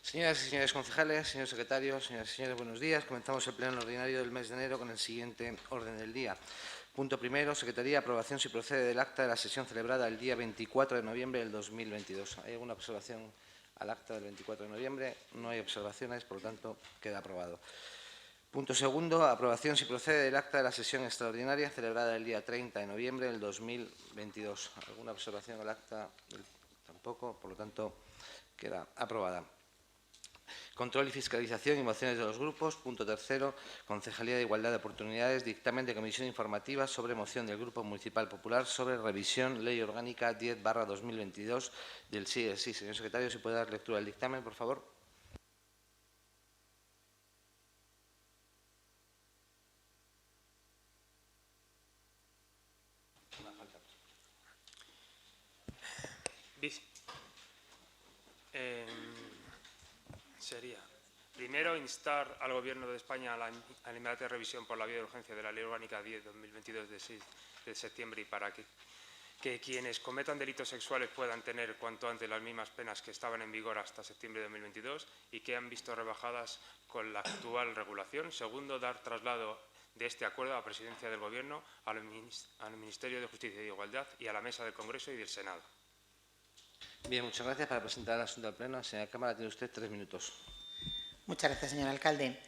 Señoras y señores concejales, señor secretario, señoras y señores, buenos días. Comenzamos el pleno ordinario del mes de enero con el siguiente orden del día. Punto primero, Secretaría, aprobación si procede del acta de la sesión celebrada el día 24 de noviembre del 2022. ¿Hay alguna observación al acta del 24 de noviembre? No hay observaciones, por lo tanto, queda aprobado. Punto segundo, aprobación si procede del acta de la sesión extraordinaria celebrada el día 30 de noviembre del 2022. ¿Alguna observación al acta? Tampoco, por lo tanto, queda aprobada. Control y fiscalización y mociones de los grupos. Punto tercero, Concejalía de Igualdad de Oportunidades, dictamen de comisión informativa sobre moción del Grupo Municipal Popular sobre revisión Ley Orgánica 10/2022 del sí. Señor secretario, si puede dar lectura al dictamen, por favor. Sería, primero, instar al Gobierno de España a la inmediata revisión por la vía de urgencia de la Ley Orgánica 10/2022 de 6 de septiembre y para que quienes cometan delitos sexuales puedan tener cuanto antes las mismas penas que estaban en vigor hasta septiembre de 2022 y que han visto rebajadas con la actual regulación. Segundo, dar traslado de este acuerdo a la Presidencia del Gobierno, al Ministerio de Justicia y Igualdad y a la Mesa del Congreso y del Senado. Bien, muchas gracias. Para presentar el asunto al Pleno, señora Cámara, tiene usted 3 minutos. Muchas gracias, señor alcalde.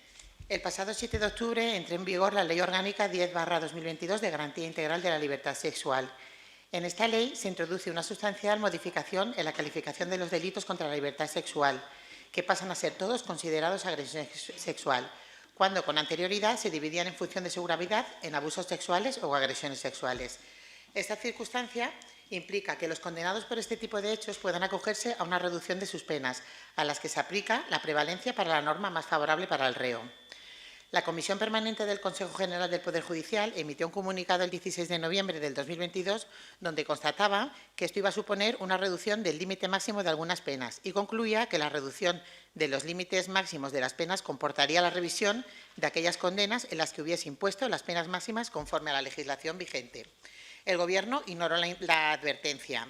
El pasado 7 de octubre entró en vigor la Ley Orgánica 10/2022 de Garantía Integral de la Libertad Sexual. En esta ley se introduce una sustancial modificación en la calificación de los delitos contra la libertad sexual, que pasan a ser todos considerados agresión sexual, cuando con anterioridad se dividían en función de su gravedad en abusos sexuales o agresiones sexuales. Esta circunstancia implica que los condenados por este tipo de hechos puedan acogerse a una reducción de sus penas, a las que se aplica la prevalencia para la norma más favorable para el reo. La Comisión Permanente del Consejo General del Poder Judicial emitió un comunicado el 16 de noviembre del 2022 donde constataba que esto iba a suponer una reducción del límite máximo de algunas penas y concluía que la reducción de los límites máximos de las penas comportaría la revisión de aquellas condenas en las que hubiese impuesto las penas máximas conforme a la legislación vigente. El Gobierno ignoró la advertencia.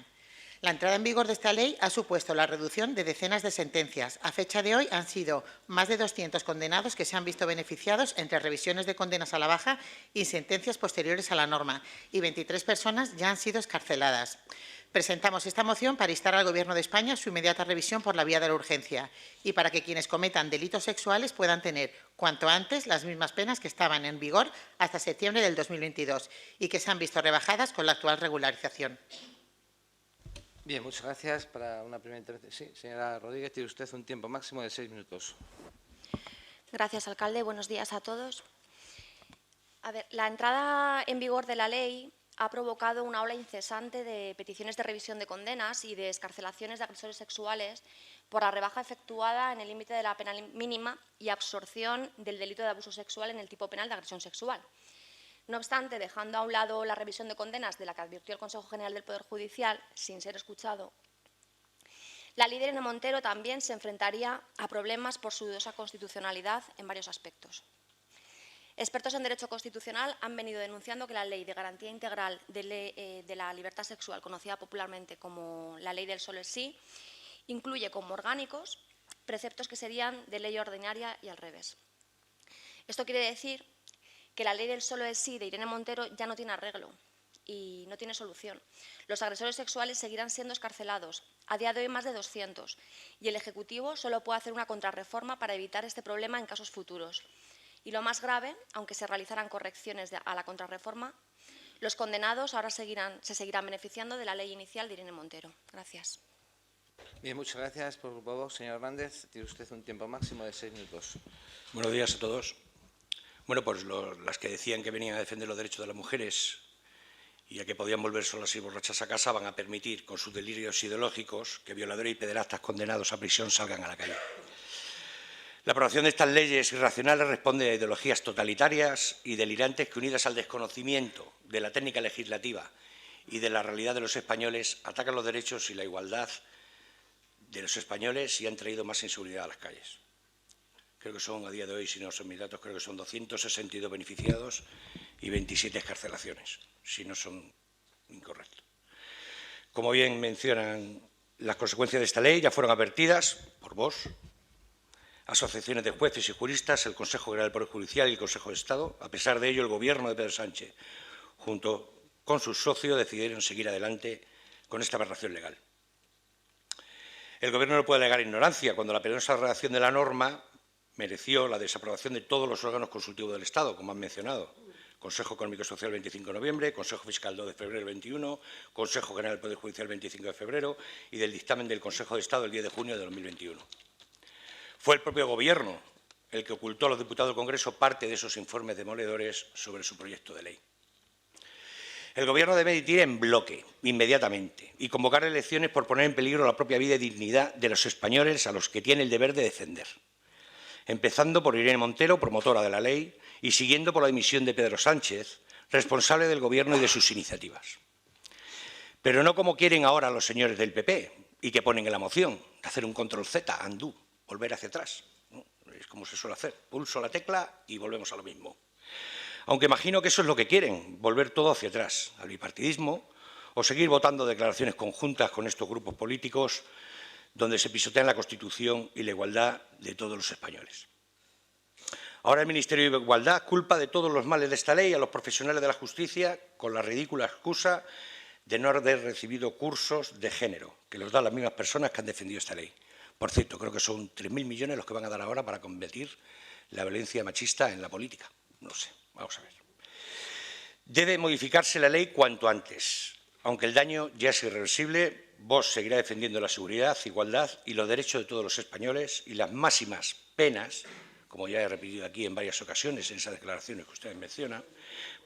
La entrada en vigor de esta ley ha supuesto la reducción de decenas de sentencias. A fecha de hoy han sido más de 200 condenados que se han visto beneficiados entre revisiones de condenas a la baja y sentencias posteriores a la norma, y 23 personas ya han sido excarceladas. Presentamos esta moción para instar al Gobierno de España a su inmediata revisión por la vía de la urgencia y para que quienes cometan delitos sexuales puedan tener cuanto antes las mismas penas que estaban en vigor hasta septiembre del 2022 y que se han visto rebajadas con la actual regularización. Bien, muchas gracias. Para una primera intervención. Sí, señora Rodríguez, tiene usted un tiempo máximo de 6 minutos. Gracias, alcalde. Buenos días a todos. La entrada en vigor de la ley ha provocado una ola incesante de peticiones de revisión de condenas y de excarcelaciones de agresores sexuales por la rebaja efectuada en el límite de la pena mínima y absorción del delito de abuso sexual en el tipo penal de agresión sexual. No obstante, dejando a un lado la revisión de condenas de la que advirtió el Consejo General del Poder Judicial, sin ser escuchado, la ley de Irene Montero también se enfrentaría a problemas por su dudosa constitucionalidad en varios aspectos. Expertos en derecho constitucional han venido denunciando que la Ley de Garantía Integral de la Libertad Sexual, conocida popularmente como la Ley del Solo es Sí, incluye como orgánicos preceptos que serían de ley ordinaria y al revés. Esto quiere decir que la Ley del Solo es Sí de Irene Montero ya no tiene arreglo y no tiene solución. Los agresores sexuales seguirán siendo excarcelados, a día de hoy más de 200, y el Ejecutivo solo puede hacer una contrarreforma para evitar este problema en casos futuros. Y lo más grave, aunque se realizaran correcciones a la contrarreforma, los condenados ahora se seguirán beneficiando de la ley inicial de Irene Montero. Gracias. Bien, muchas gracias por Grupo Vox. Señor Hernández, tiene usted un tiempo máximo de 6 minutos. Buenos días a todos. Bueno, pues las que decían que venían a defender los derechos de las mujeres y a que podían volver solas y borrachas a casa van a permitir, con sus delirios ideológicos, que violadores y pederastas condenados a prisión salgan a la calle. La aprobación de estas leyes irracionales responde a ideologías totalitarias y delirantes que, unidas al desconocimiento de la técnica legislativa y de la realidad de los españoles, atacan los derechos y la igualdad de los españoles y han traído más inseguridad a las calles. Creo que son, a día de hoy, si no son mis datos, creo que son 262 beneficiados y 27 excarcelaciones, si no son incorrectos. Como bien mencionan, las consecuencias de esta ley ya fueron advertidas por Vox, asociaciones de jueces y juristas, el Consejo General del Poder Judicial y el Consejo de Estado. A pesar de ello, el Gobierno de Pedro Sánchez, junto con sus socios, decidieron seguir adelante con esta aberración legal. El Gobierno no puede alegar ignorancia cuando la penosa redacción de la norma mereció la desaprobación de todos los órganos consultivos del Estado, como han mencionado. Consejo Económico y Social 25 de noviembre, Consejo Fiscal 2 de febrero 21, Consejo General del Poder Judicial 25 de febrero y del dictamen del Consejo de Estado el 10 de junio de 2021. Fue el propio Gobierno el que ocultó a los diputados del Congreso parte de esos informes demoledores sobre su proyecto de ley. El Gobierno debe emitir en bloque, inmediatamente, y convocar elecciones por poner en peligro la propia vida y dignidad de los españoles a los que tiene el deber de defender. Empezando por Irene Montero, promotora de la ley, y siguiendo por la dimisión de Pedro Sánchez, responsable del Gobierno y de sus iniciativas. Pero no como quieren ahora los señores del PP y que ponen en la moción, hacer un control-Z, undo, volver hacia atrás, ¿no? Es como se suele hacer, pulso la tecla y volvemos a lo mismo. Aunque imagino que eso es lo que quieren, volver todo hacia atrás, al bipartidismo, o seguir votando declaraciones conjuntas con estos grupos políticos donde se pisotean la Constitución y la igualdad de todos los españoles. Ahora el Ministerio de Igualdad culpa de todos los males de esta ley a los profesionales de la justicia con la ridícula excusa de no haber recibido cursos de género, que los dan las mismas personas que han defendido esta ley. Por cierto, creo que son 3.000 millones los que van a dar ahora para combatir la violencia machista en la política. No sé, vamos a ver. Debe modificarse la ley cuanto antes. Aunque el daño ya es irreversible, Vox seguirá defendiendo la seguridad, igualdad y los derechos de todos los españoles y las máximas penas, como ya he repetido aquí en varias ocasiones en esas declaraciones que ustedes mencionan,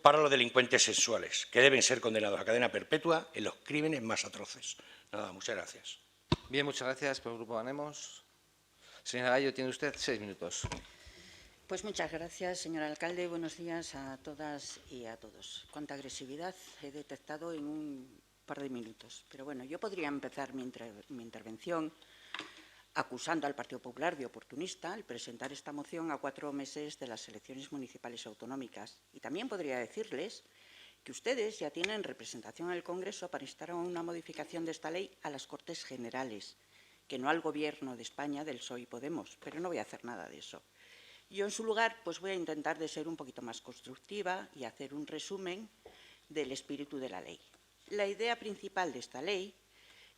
para los delincuentes sexuales, que deben ser condenados a cadena perpetua en los crímenes más atroces. Nada, muchas gracias. Bien, muchas gracias por el Grupo Ganemos. Señora Gallo, tiene usted 6 minutos. Pues muchas gracias, señor alcalde. Buenos días a todas y a todos. Cuánta agresividad he detectado en un par de minutos. Pero bueno, yo podría empezar mi intervención acusando al Partido Popular de oportunista al presentar esta moción a 4 meses de las elecciones municipales y autonómicas. Y también podría decirles que ustedes ya tienen representación en el Congreso para instar a una modificación de esta ley a las Cortes Generales, que no al Gobierno de España del PSOE y Podemos, pero no voy a hacer nada de eso. Yo, en su lugar, pues voy a intentar de ser un poquito más constructiva y hacer un resumen del espíritu de la ley. La idea principal de esta ley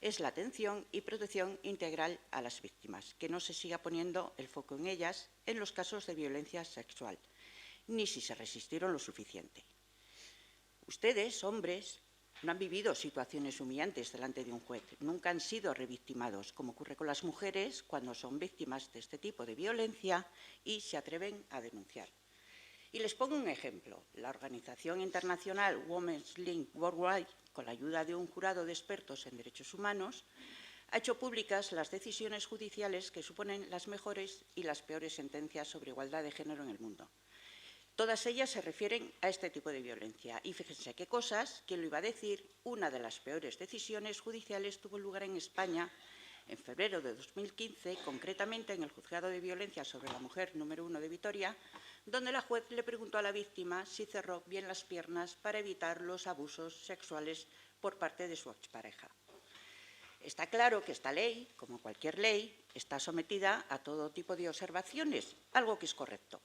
es la atención y protección integral a las víctimas, que no se siga poniendo el foco en ellas en los casos de violencia sexual, ni si se resistieron lo suficiente. Ustedes, hombres, no han vivido situaciones humillantes delante de un juez, nunca han sido revictimados, como ocurre con las mujeres cuando son víctimas de este tipo de violencia y se atreven a denunciar. Y les pongo un ejemplo. La organización internacional Women's Link Worldwide, con la ayuda de un jurado de expertos en derechos humanos, ha hecho públicas las decisiones judiciales que suponen las mejores y las peores sentencias sobre igualdad de género en el mundo. Todas ellas se refieren a este tipo de violencia. Y fíjense qué cosas, ¿quién lo iba a decir? Una de las peores decisiones judiciales tuvo lugar en España en febrero de 2015, concretamente en el Juzgado de Violencia sobre la Mujer número 1 de Vitoria, donde la juez le preguntó a la víctima si cerró bien las piernas para evitar los abusos sexuales por parte de su expareja. Está claro que esta ley, como cualquier ley, está sometida a todo tipo de observaciones, algo que es correcto.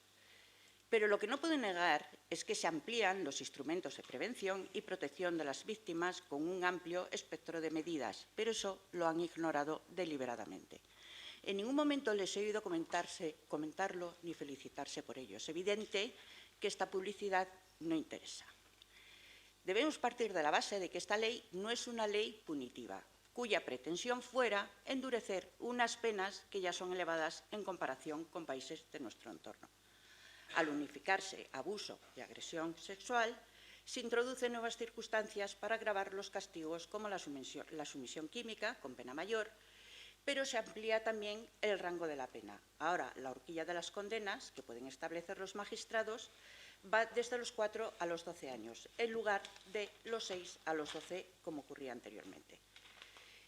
Pero lo que no puedo negar es que se amplían los instrumentos de prevención y protección de las víctimas con un amplio espectro de medidas, pero eso lo han ignorado deliberadamente. En ningún momento les he oído comentarlo ni felicitarse por ello. Es evidente que esta publicidad no interesa. Debemos partir de la base de que esta ley no es una ley punitiva, cuya pretensión fuera endurecer unas penas que ya son elevadas en comparación con países de nuestro entorno. Al unificarse abuso y agresión sexual, se introducen nuevas circunstancias para agravar los castigos como la sumisión química, con pena mayor, pero se amplía también el rango de la pena. Ahora, la horquilla de las condenas, que pueden establecer los magistrados, va desde los 4 a los 12 años, en lugar de los 6 a los 12, como ocurría anteriormente.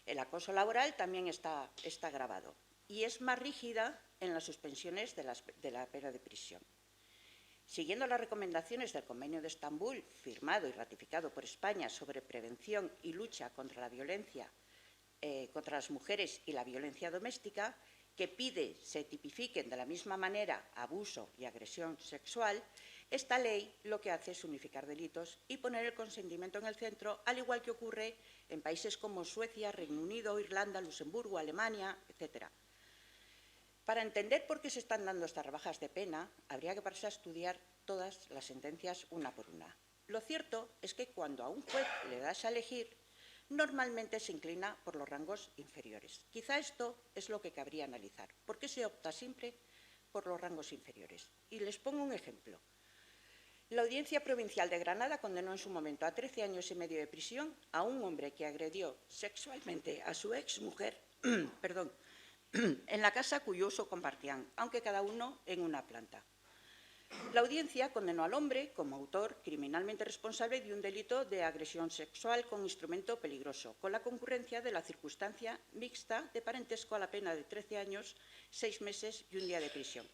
El acoso laboral también está agravado y es más rígida en las suspensiones de la pena de prisión. Siguiendo las recomendaciones del Convenio de Estambul, firmado y ratificado por España sobre prevención y lucha contra la violencia contra las mujeres y la violencia doméstica, que pide se tipifiquen de la misma manera abuso y agresión sexual, esta ley lo que hace es unificar delitos y poner el consentimiento en el centro, al igual que ocurre en países como Suecia, Reino Unido, Irlanda, Luxemburgo, Alemania, etc. Para entender por qué se están dando estas rebajas de pena, habría que pararse a estudiar todas las sentencias una por una. Lo cierto es que cuando a un juez le das a elegir, normalmente se inclina por los rangos inferiores. Quizá esto es lo que cabría analizar. ¿Por qué se opta siempre por los rangos inferiores? Y les pongo un ejemplo. La Audiencia Provincial de Granada condenó en su momento a 13 años y medio de prisión a un hombre que agredió sexualmente a su exmujer en la casa cuyo uso compartían, aunque cada uno en una planta. La audiencia condenó al hombre como autor criminalmente responsable de un delito de agresión sexual con instrumento peligroso, con la concurrencia de la circunstancia mixta de parentesco a la pena de 13 años, 6 meses y 1 día de prisión.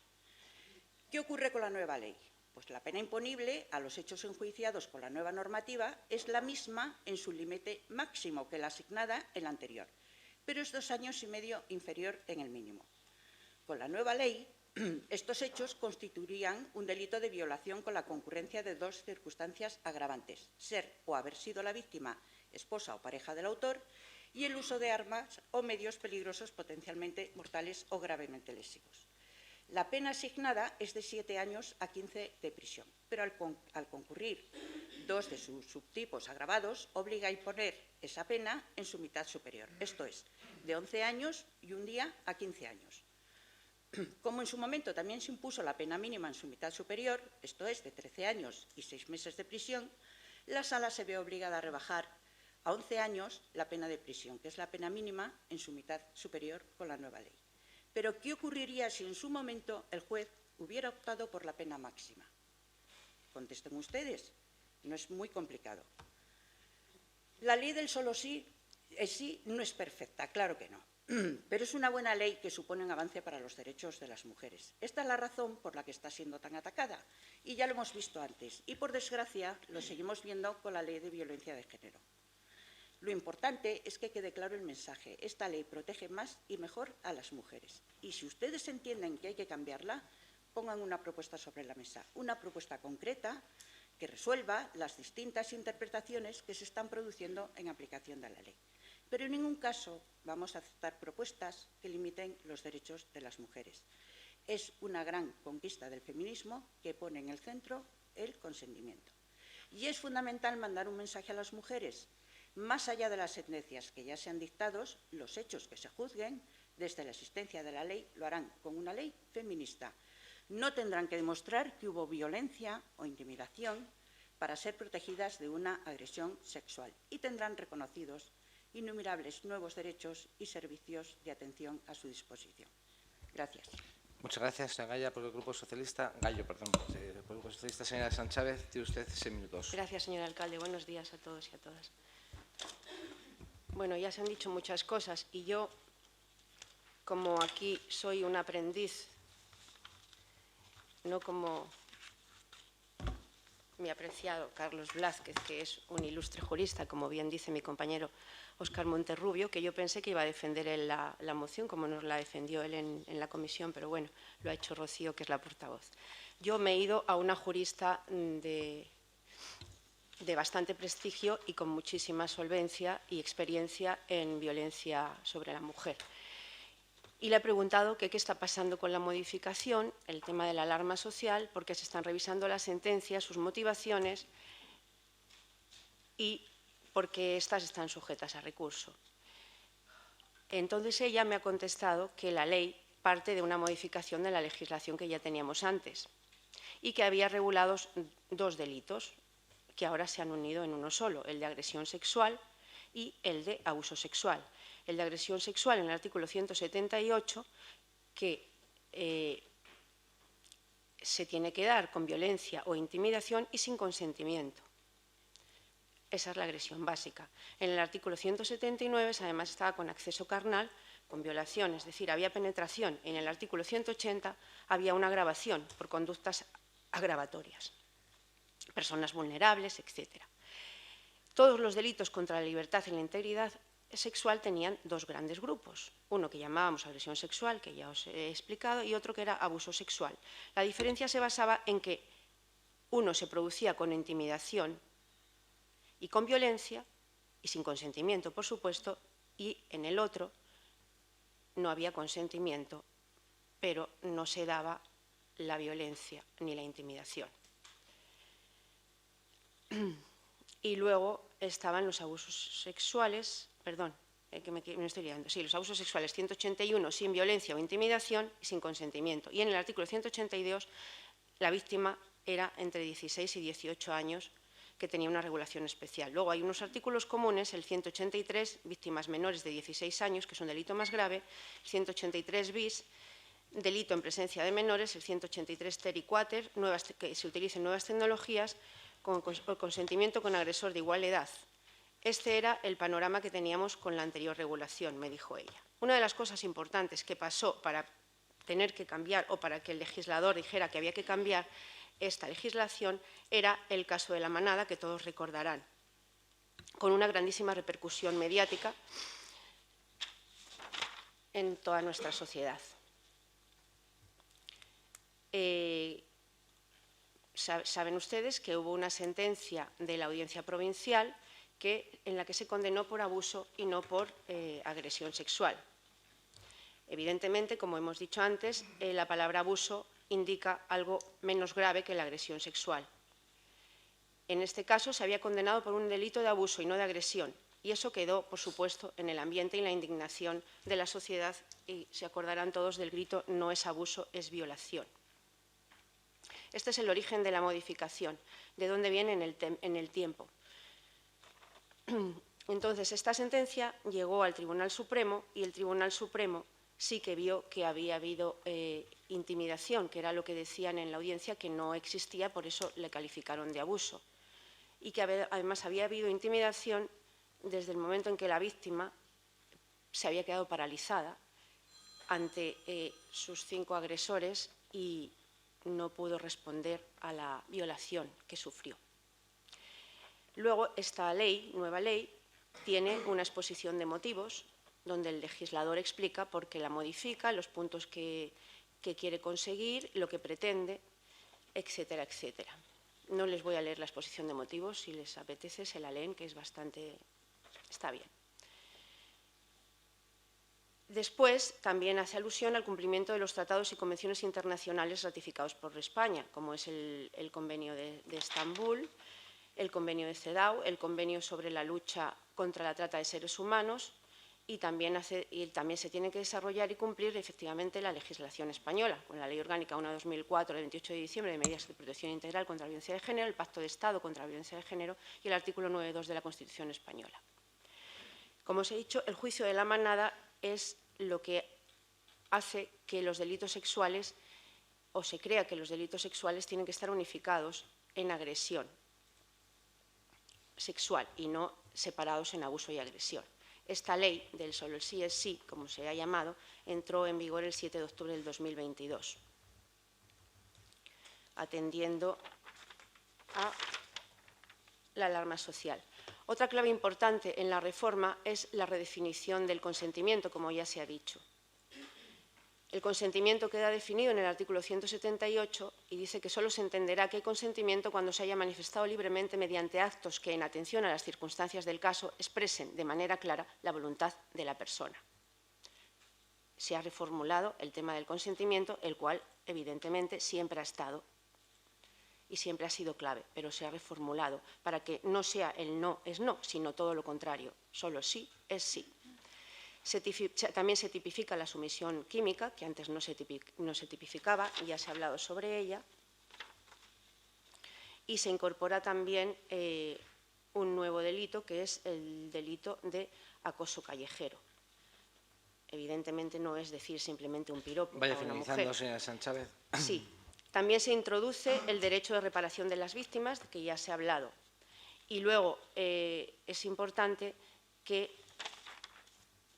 ¿Qué ocurre con la nueva ley? Pues la pena imponible a los hechos enjuiciados por la nueva normativa es la misma en su límite máximo que la asignada en la anterior, pero es 2 años y medio inferior en el mínimo. Con la nueva ley, estos hechos constituirían un delito de violación con la concurrencia de 2 circunstancias agravantes: ser o haber sido la víctima, esposa o pareja del autor, y el uso de armas o medios peligrosos potencialmente mortales o gravemente lesivos. La pena asignada es de 7 años a 15 de prisión, pero al concurrir 2 de sus subtipos agravados, obliga a imponer esa pena en su mitad superior, esto es, de 11 años y 1 día a 15 años. Como en su momento también se impuso la pena mínima en su mitad superior, esto es, de 13 años y 6 meses de prisión, la Sala se ve obligada a rebajar a 11 años la pena de prisión, que es la pena mínima en su mitad superior con la nueva ley. Pero, ¿qué ocurriría si en su momento el juez hubiera optado por la pena máxima? Contesten ustedes, no es muy complicado. La ley del solo sí es sí no es perfecta, claro que no, pero es una buena ley que supone un avance para los derechos de las mujeres. Esta es la razón por la que está siendo tan atacada, y ya lo hemos visto antes, y por desgracia lo seguimos viendo con la ley de violencia de género. Lo importante es que quede claro el mensaje. Esta ley protege más y mejor a las mujeres. Y si ustedes entienden que hay que cambiarla, pongan una propuesta sobre la mesa, una propuesta concreta que resuelva las distintas interpretaciones que se están produciendo en aplicación de la ley. Pero en ningún caso vamos a aceptar propuestas que limiten los derechos de las mujeres. Es una gran conquista del feminismo que pone en el centro el consentimiento. Y es fundamental mandar un mensaje a las mujeres. Más allá de las sentencias que ya sean dictados, los hechos que se juzguen desde la existencia de la ley lo harán con una ley feminista. No tendrán que demostrar que hubo violencia o intimidación para ser protegidas de una agresión sexual y tendrán reconocidos innumerables nuevos derechos y servicios de atención a su disposición. Gracias. Muchas gracias, señora Gallo. Por el Grupo Socialista, por el Grupo Socialista, señora Sanchávez, tiene usted 6 minutos. Gracias, señor alcalde. Buenos días a todos y a todas. Bueno, ya se han dicho muchas cosas y yo, como aquí soy un aprendiz, no como mi apreciado Carlos Blázquez, que es un ilustre jurista, como bien dice mi compañero Óscar Monterrubio, que yo pensé que iba a defender él la moción, como nos la defendió él en la comisión, pero bueno, lo ha hecho Rocío, que es la portavoz. Yo me he ido a una jurista de bastante prestigio y con muchísima solvencia y experiencia en violencia sobre la mujer. Y le he preguntado qué está pasando con la modificación, el tema de la alarma social, porque se están revisando las sentencias, sus motivaciones y porque éstas están sujetas a recurso. Entonces ella me ha contestado que la ley parte de una modificación de la legislación que ya teníamos antes y que había regulado 2 delitos que ahora se han unido en uno solo, el de agresión sexual y el de abuso sexual. El de agresión sexual en el artículo 178, que se tiene que dar con violencia o intimidación y sin consentimiento. Esa es la agresión básica. En el artículo 179, además, estaba con acceso carnal, con violación, es decir, había penetración. En el artículo 180 había una agravación por conductas agravatorias, personas vulnerables, etc. Todos los delitos contra la libertad y la integridad sexual tenían dos grandes grupos. Uno que llamábamos agresión sexual, que ya os he explicado, y otro que era abuso sexual. La diferencia se basaba en que uno se producía con intimidación y con violencia, y sin consentimiento, por supuesto, y en el otro no había consentimiento, pero no se daba la violencia ni la intimidación. Y luego estaban los abusos sexuales, perdón, que me estoy liando, sí, los abusos sexuales 181 sin violencia o intimidación y sin consentimiento. Y en el artículo 182 la víctima era entre 16 y 18 años, que tenía una regulación especial. Luego hay unos artículos comunes, el 183, víctimas menores de 16 años, que es un delito más grave, el 183 bis, delito en presencia de menores, el 183 ter y quater, que se utilicen nuevas tecnologías, con consentimiento con agresor de igual edad. Este era el panorama que teníamos con la anterior regulación, me dijo ella. Una de las cosas importantes que pasó para tener que cambiar o para que el legislador dijera que había que cambiar esta legislación era el caso de La Manada, que todos recordarán, con una grandísima repercusión mediática en toda nuestra sociedad. Saben ustedes que hubo una sentencia de la Audiencia Provincial en la que se condenó por abuso y no por agresión sexual. Evidentemente, como hemos dicho antes, la palabra abuso indica algo menos grave que la agresión sexual. En este caso se había condenado por un delito de abuso y no de agresión, y eso quedó, por supuesto, en el ambiente y la indignación de la sociedad, y se acordarán todos del grito «no es abuso, es violación». Este es el origen de la modificación, de dónde viene en el tiempo. Entonces, esta sentencia llegó al Tribunal Supremo y el Tribunal Supremo sí que vio que había habido intimidación, que era lo que decían en la audiencia, que no existía, por eso le calificaron de abuso. Y que además había habido intimidación desde el momento en que la víctima se había quedado paralizada ante sus 5 agresores y no pudo responder a la violación que sufrió. Luego, esta ley, nueva ley, tiene una exposición de motivos donde el legislador explica por qué la modifica, los puntos que quiere conseguir, lo que pretende, etcétera, etcétera. No les voy a leer la exposición de motivos, si les apetece se la leen, que es bastante... está bien. Después, también hace alusión al cumplimiento de los tratados y convenciones internacionales ratificados por España, como es el Convenio de Estambul, el Convenio de CEDAW, el Convenio sobre la lucha contra la trata de seres humanos, y también se tiene que desarrollar y cumplir efectivamente la legislación española, con la Ley Orgánica 1/2004, del 28 de diciembre, de medidas de protección integral contra la violencia de género, el Pacto de Estado contra la violencia de género y el artículo 9.2 de la Constitución española. Como os he dicho, el juicio de La Manada es lo que hace que los delitos sexuales, o se crea que los delitos sexuales tienen que estar unificados en agresión sexual y no separados en abuso y agresión. Esta ley del solo el sí es sí, como se ha llamado, entró en vigor el 7 de octubre del 2022, atendiendo a la alarma social. Otra clave importante en la reforma es la redefinición del consentimiento, como ya se ha dicho. El consentimiento queda definido en el artículo 178 y dice que solo se entenderá que hay consentimiento cuando se haya manifestado libremente mediante actos que, en atención a las circunstancias del caso, expresen de manera clara la voluntad de la persona. Se ha reformulado el tema del consentimiento, el cual, evidentemente, siempre ha estado y siempre ha sido clave, pero se ha reformulado para que no sea el no es no, sino todo lo contrario, solo sí es sí. También se tipifica la sumisión química, que antes no se tipificaba, y ya se ha hablado sobre ella. Y se incorpora también un nuevo delito, que es el delito de acoso callejero. Evidentemente no es decir simplemente un piropo Vaya a una mujer. finalizando, señora Sánchez. Sí. También se introduce el derecho de reparación de las víctimas, que ya se ha hablado. Y luego es importante que,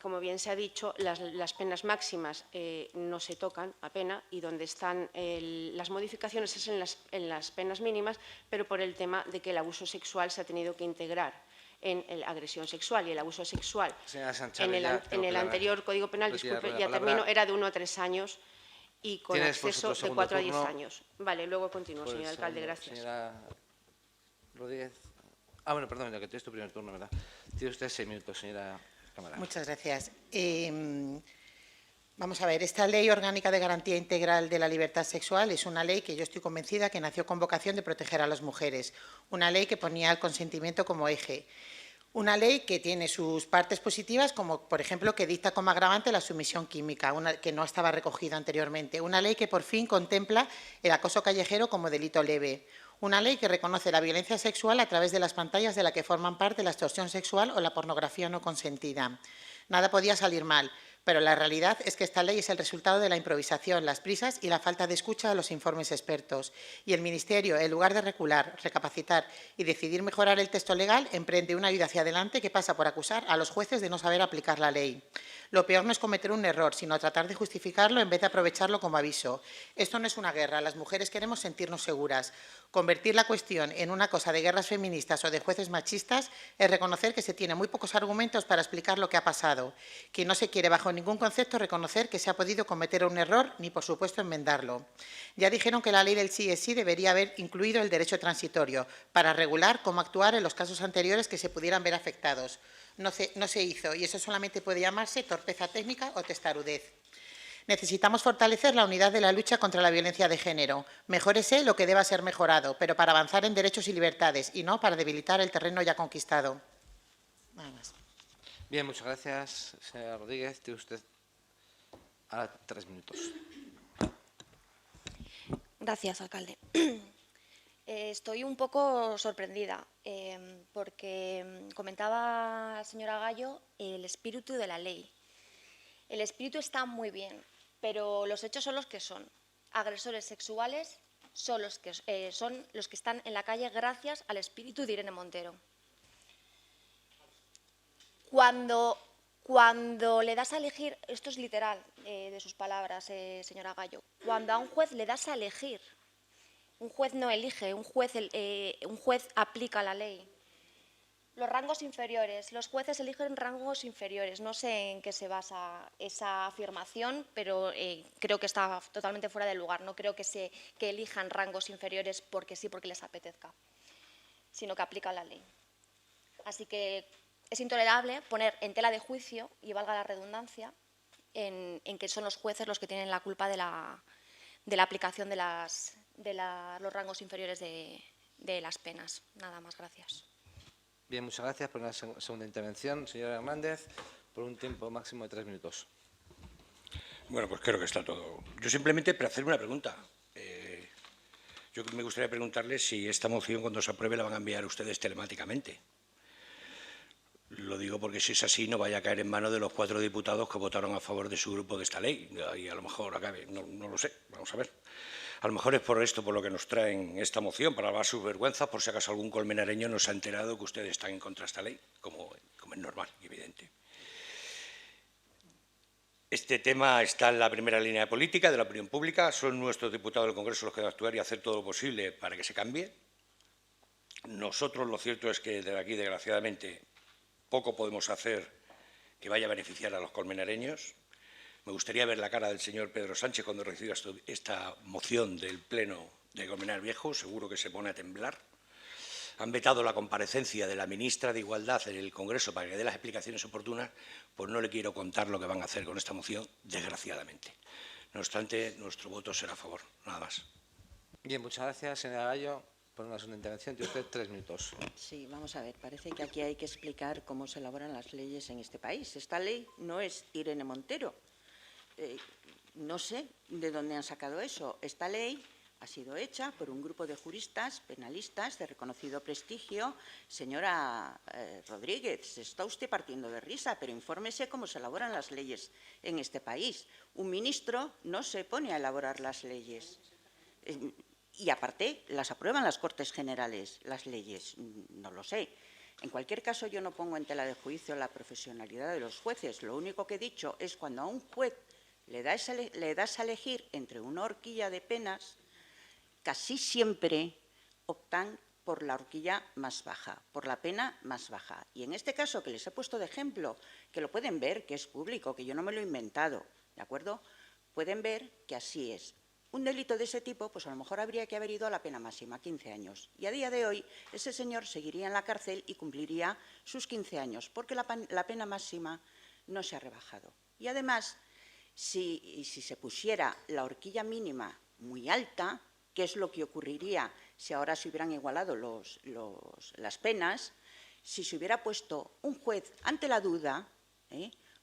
como bien se ha dicho, las penas máximas no se tocan apenas, y donde están las modificaciones es en las penas mínimas, pero por el tema de que el abuso sexual se ha tenido que integrar en la agresión sexual y el abuso sexual Señora Sánchez, en el anterior Código Penal, disculpe, ya termino, era de 1 a 3 años y con Tienes acceso vosotros de 4 a 10 turno. años. Vale, luego continúo, Pues, señor alcalde, gracias. Señora Rodríguez. Ah, bueno, perdón, que tienes tu primer turno, ¿verdad? Tiene usted 6 minutos, señora Cámara. Muchas gracias. Vamos a ver, esta Ley Orgánica de Garantía Integral de la Libertad Sexual es una ley que yo estoy convencida que nació con vocación de proteger a las mujeres, una ley que ponía el consentimiento como eje, una ley que tiene sus partes positivas, como por ejemplo que dicta como agravante la sumisión química, que no estaba recogida anteriormente, una ley que por fin contempla el acoso callejero como delito leve, una ley que reconoce la violencia sexual a través de las pantallas de la que forman parte la extorsión sexual o la pornografía no consentida. Nada podía salir mal, pero la realidad es que esta ley es el resultado de la improvisación, las prisas y la falta de escucha de los informes expertos. Y el Ministerio, en lugar de recular, recapacitar y decidir mejorar el texto legal, emprende una huida hacia adelante que pasa por acusar a los jueces de no saber aplicar la ley. Lo peor no es cometer un error, sino tratar de justificarlo en vez de aprovecharlo como aviso. Esto no es una guerra, las mujeres queremos sentirnos seguras. Convertir la cuestión en una cosa de guerras feministas o de jueces machistas es reconocer que se tiene muy pocos argumentos para explicar lo que ha pasado, que no se quiere bajo ningún concepto reconocer que se ha podido cometer un error ni, por supuesto, enmendarlo. Ya dijeron que la ley del sí es sí debería haber incluido el derecho transitorio para regular cómo actuar en los casos anteriores que se pudieran ver afectados. No se hizo y eso solamente puede llamarse torpeza técnica o testarudez. Necesitamos fortalecer la unidad de la lucha contra la violencia de género. Mejórese lo que deba ser mejorado, pero para avanzar en derechos y libertades y no para debilitar el terreno ya conquistado. Nada más. Bien, muchas gracias, señora Rodríguez. Tiene usted ahora 3 minutos. Gracias, alcalde. Estoy un poco sorprendida porque comentaba la señora Gallo el espíritu de la ley. El espíritu está muy bien, pero los hechos son los que son. Agresores sexuales son los que están en la calle gracias al espíritu de Irene Montero. Cuando le das a elegir, esto es literal de sus palabras, señora Gallo, cuando a un juez le das a elegir, un juez no elige, un juez aplica la ley. Los rangos inferiores, los jueces eligen rangos inferiores. No sé en qué se basa esa afirmación, pero creo que está totalmente fuera de lugar. No creo que elijan rangos inferiores porque sí, porque les apetezca, sino que aplican la ley. Así que es intolerable poner en tela de juicio, y valga la redundancia, en que son los jueces los que tienen la culpa de la aplicación de los rangos inferiores de las penas. Nada más, gracias. Bien, muchas gracias por una segunda intervención. Señora Hernández, por un tiempo máximo de 3 minutos. Bueno, pues creo que está todo. Yo simplemente para hacer una pregunta. Yo me gustaría preguntarle si esta moción, cuando se apruebe, la van a enviar ustedes telemáticamente. Lo digo porque si es así, no vaya a caer en manos de los 4 diputados que votaron a favor de su grupo de esta ley. Y a lo mejor acabe, no lo sé, vamos a ver. A lo mejor es por esto por lo que nos traen esta moción, para lavar sus vergüenzas, por si acaso algún colmenareño no se ha enterado que ustedes están en contra de esta ley, como es normal y evidente. Este tema está en la primera línea de política de la opinión pública. Son nuestros diputados del Congreso los que deben actuar y hacer todo lo posible para que se cambie. Nosotros, lo cierto es que desde aquí, desgraciadamente, poco podemos hacer que vaya a beneficiar a los colmenareños. Me gustaría ver la cara del señor Pedro Sánchez cuando reciba esta moción del Pleno de Colmenar Viejo. Seguro que se pone a temblar. Han vetado la comparecencia de la ministra de Igualdad en el Congreso para que dé las explicaciones oportunas. Pues no le quiero contar lo que van a hacer con esta moción, desgraciadamente. No obstante, nuestro voto será a favor. Nada más. Bien, muchas gracias, señora Gallo, por una segunda intervención. Tiene usted 3 minutos. Sí, vamos a ver. Parece que aquí hay que explicar cómo se elaboran las leyes en este país. Esta ley no es Irene Montero. No sé de dónde han sacado eso. Esta ley ha sido hecha por un grupo de juristas penalistas de reconocido prestigio. Señora Rodríguez, se está usted partiendo de risa, pero infórmese cómo se elaboran las leyes en este país. Un ministro no se pone a elaborar las leyes. Y aparte, las aprueban las Cortes Generales, las leyes. No lo sé. En cualquier caso, yo no pongo en tela de juicio la profesionalidad de los jueces. Lo único que he dicho es cuando a un juez le das a elegir entre una horquilla de penas, casi siempre optan por la horquilla más baja, por la pena más baja. Y en este caso que les he puesto de ejemplo, que lo pueden ver, que es público, que yo no me lo he inventado, ¿de acuerdo? Pueden ver que así es. Un delito de ese tipo, pues a lo mejor habría que haber ido a la pena máxima, 15 años. Y a día de hoy, ese señor seguiría en la cárcel y cumpliría sus 15 años, porque la pena máxima no se ha rebajado. Y además, si se pusiera la horquilla mínima muy alta, ¿qué es lo que ocurriría si ahora se hubieran igualado las penas? Si se hubiera puesto un juez ante la duda,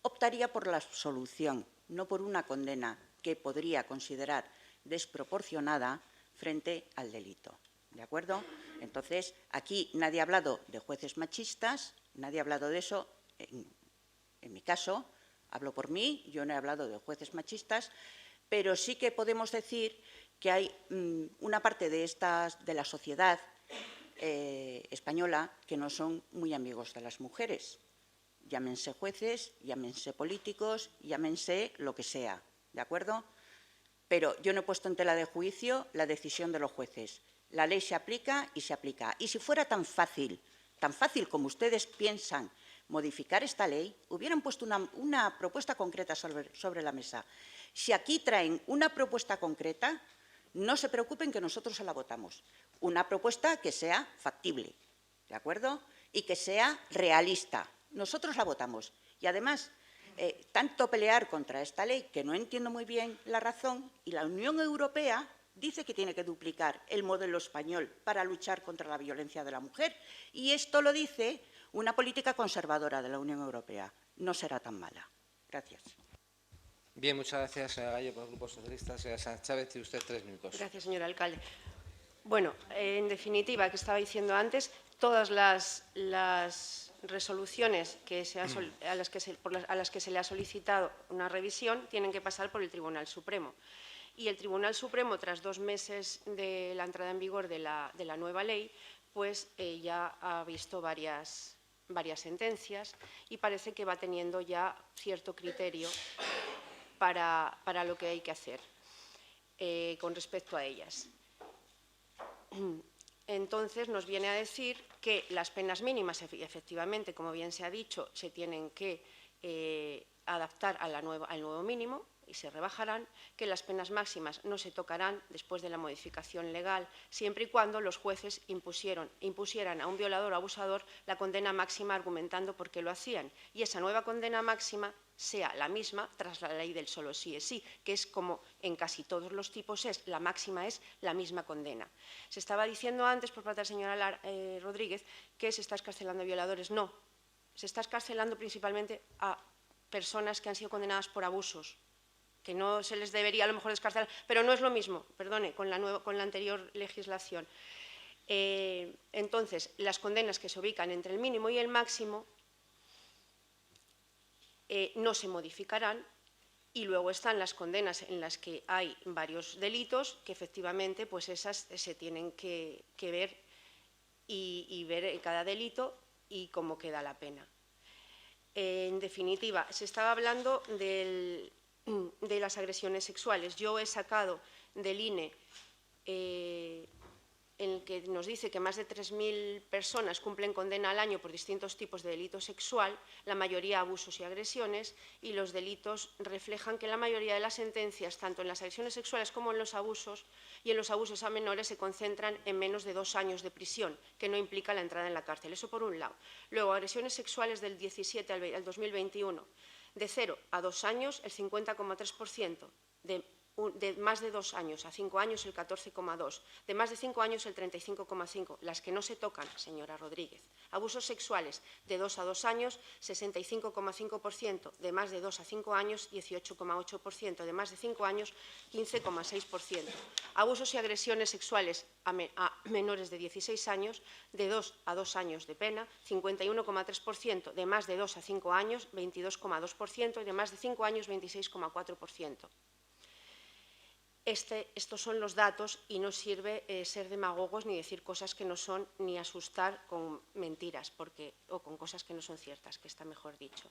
optaría por la absolución, no por una condena que podría considerar desproporcionada frente al delito. ¿De acuerdo? Entonces, aquí nadie ha hablado de jueces machistas, nadie ha hablado de eso. En mi caso, hablo por mí, yo no he hablado de jueces machistas, pero sí que podemos decir que hay una parte de la sociedad española que no son muy amigos de las mujeres. Llámense jueces, llámense políticos, llámense lo que sea, ¿de acuerdo? Pero yo no he puesto en tela de juicio la decisión de los jueces. La ley se aplica y se aplica. Y si fuera tan fácil como ustedes piensan modificar esta ley, hubieran puesto una propuesta concreta sobre la mesa. Si aquí traen una propuesta concreta, no se preocupen que nosotros se la votamos. Una propuesta que sea factible, ¿de acuerdo? Y que sea realista. Nosotros la votamos. Y además, tanto pelear contra esta ley, que no entiendo muy bien la razón, y la Unión Europea dice que tiene que duplicar el modelo español para luchar contra la violencia de la mujer. Y esto lo dice una política conservadora de la Unión Europea. No será tan mala. Gracias. Bien, muchas gracias, señora Gallo, por el Grupo Socialista. Señora Sánchez Chávez, tiene usted 3 minutos. Gracias, señor alcalde. Bueno, en definitiva, que estaba diciendo antes, todas las resoluciones a las que se le ha solicitado una revisión tienen que pasar por el Tribunal Supremo. Y el Tribunal Supremo, tras 2 meses de la entrada en vigor de la nueva ley, pues ya ha visto varias sentencias y parece que va teniendo ya cierto criterio para lo que hay que hacer con respecto a ellas. Entonces, nos viene a decir que las penas mínimas, efectivamente, como bien se ha dicho, se tienen que adaptar al nuevo mínimo y se rebajarán, que las penas máximas no se tocarán después de la modificación legal, siempre y cuando los jueces impusieran a un violador o abusador la condena máxima argumentando por qué lo hacían. Y esa nueva condena máxima sea la misma tras la ley del solo sí es sí, que es como en casi todos los tipos la máxima es la misma condena. Se estaba diciendo antes por parte de la señora Rodríguez que se está excarcelando a violadores. No, se está excarcelando principalmente a personas que han sido condenadas por abusos, que no se les debería a lo mejor excarcelar, pero no es lo mismo, perdone, con la anterior legislación. Entonces, las condenas que se ubican entre el mínimo y el máximo no se modificarán, y luego están las condenas en las que hay varios delitos que efectivamente pues esas se tienen que ver y ver en cada delito y cómo queda la pena. En definitiva, se estaba hablando de las agresiones sexuales. Yo he sacado del INE en el que nos dice que más de 3.000 personas cumplen condena al año por distintos tipos de delito sexual, la mayoría abusos y agresiones, y los delitos reflejan que la mayoría de las sentencias, tanto en las agresiones sexuales como en los abusos, y en los abusos a menores se concentran en menos de 2 años de prisión, que no implica la entrada en la cárcel. Eso por un lado. Luego, agresiones sexuales del 17 al 2021, de 0 a 2 años, el 50,3%, de más de 2 años a 5 años el 14,2%, de más de 5 años el 35,5%, las que no se tocan, señora Rodríguez. Abusos sexuales de 2 a 2 años, 65,5%, de más de 2 a 5 años, 18,8%, de más de 5 años, 15,6%. Abusos y agresiones sexuales a menores de 16 años, de 2 a 2 años de pena, 51,3%, de más de 2 a 5 años, 22,2%, y de más de 5 años, 26,4%. Estos son los datos y no sirve ser demagogos ni decir cosas que no son, ni asustar con mentiras o con cosas que no son ciertas, que está mejor dicho.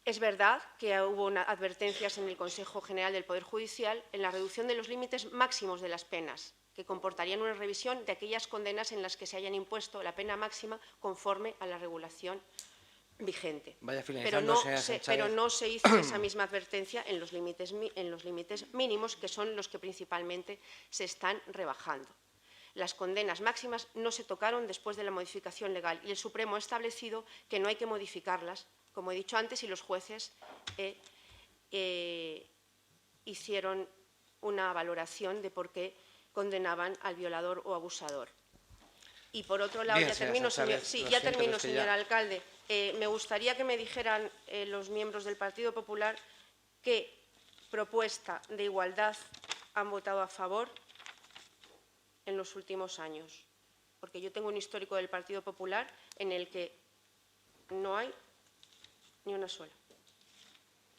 Es verdad que hubo advertencias en el Consejo General del Poder Judicial en la reducción de los límites máximos de las penas, que comportarían una revisión de aquellas condenas en las que se hayan impuesto la pena máxima conforme a la regulación vigente. Vaya Pero finalizando, señora Sánchez. no se hizo esa misma advertencia en los límites mínimos, que son los que principalmente se están rebajando. Las condenas máximas no se tocaron después de la modificación legal y el Supremo ha establecido que no hay que modificarlas, como he dicho antes, y los jueces hicieron una valoración de por qué condenaban al violador o abusador. Y por otro lado, Bien, ya termino, señora señor alcalde, me gustaría que me dijeran los miembros del Partido Popular qué propuesta de igualdad han votado a favor en los últimos años. Porque yo tengo un histórico del Partido Popular en el que no hay ni una sola.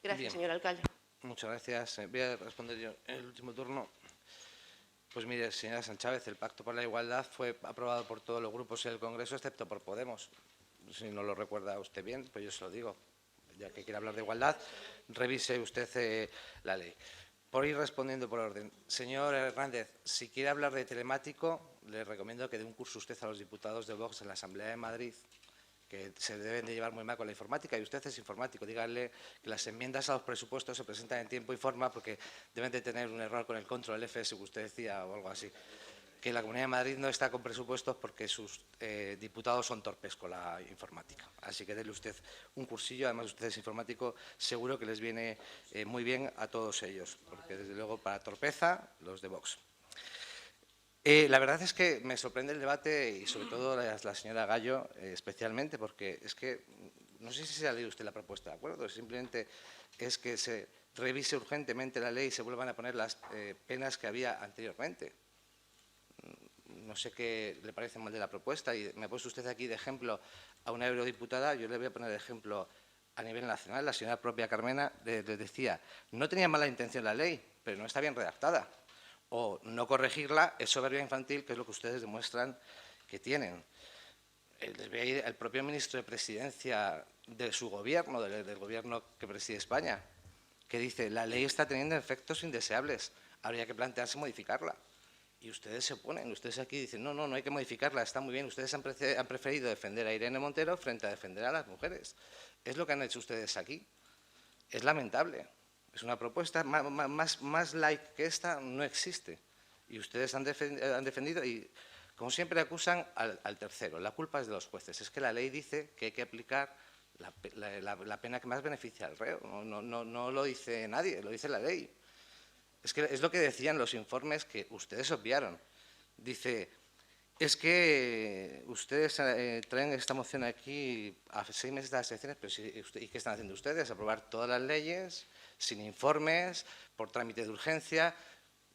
Gracias, Bien. señor alcalde. Muchas gracias. Voy a responder yo en el último turno. Pues mire, señora Sánchez, el Pacto por la Igualdad fue aprobado por todos los grupos en el Congreso, excepto por Podemos. Si no lo recuerda usted bien, pues yo se lo digo. Ya que quiere hablar de igualdad, revise usted la ley. Por ir respondiendo por orden. Señor Hernández, si quiere hablar de telemático, le recomiendo que dé un curso usted a los diputados de Vox en la Asamblea de Madrid, que se deben de llevar muy mal con la informática, y usted es informático. Díganle que las enmiendas a los presupuestos se presentan en tiempo y forma, porque deben de tener un error con el control FS que usted decía o algo así. Que la Comunidad de Madrid no está con presupuestos porque sus diputados son torpes con la informática. Así que déle usted un cursillo, además usted es informático, seguro que les viene muy bien a todos ellos, porque desde luego para torpeza los de Vox. La verdad es que me sorprende el debate y sobre todo la señora Gallo especialmente, porque es que no sé si se ha leído usted la propuesta de acuerdo, simplemente es que se revise urgentemente la ley y se vuelvan a poner las penas que había anteriormente. No sé qué le parece mal de la propuesta y me ha puesto usted aquí de ejemplo a una eurodiputada, yo le voy a poner de ejemplo a nivel nacional. La señora propia Carmena le decía, no tenía mala intención la ley, pero no está bien redactada. O no corregirla es soberbia infantil, que es lo que ustedes demuestran que tienen. El propio ministro de Presidencia de su gobierno, del gobierno que preside España, que dice, la ley está teniendo efectos indeseables, habría que plantearse modificarla. Y ustedes se oponen, ustedes aquí dicen, no, no hay que modificarla, está muy bien. Ustedes han preferido defender a Irene Montero frente a defender a las mujeres. Es lo que han hecho ustedes aquí. Es lamentable. Es una propuesta más light que esta, no existe. Y ustedes han defendido y, como siempre, acusan al tercero. La culpa es de los jueces. Es que la ley dice que hay que aplicar la pena que más beneficia al reo. No lo dice nadie, lo dice la ley. Es que es lo que decían los informes que ustedes obviaron. Dice, es que ustedes traen esta moción aquí a 6 meses de las elecciones, pero ¿y qué están haciendo ustedes? Aprobar todas las leyes sin informes, por trámite de urgencia,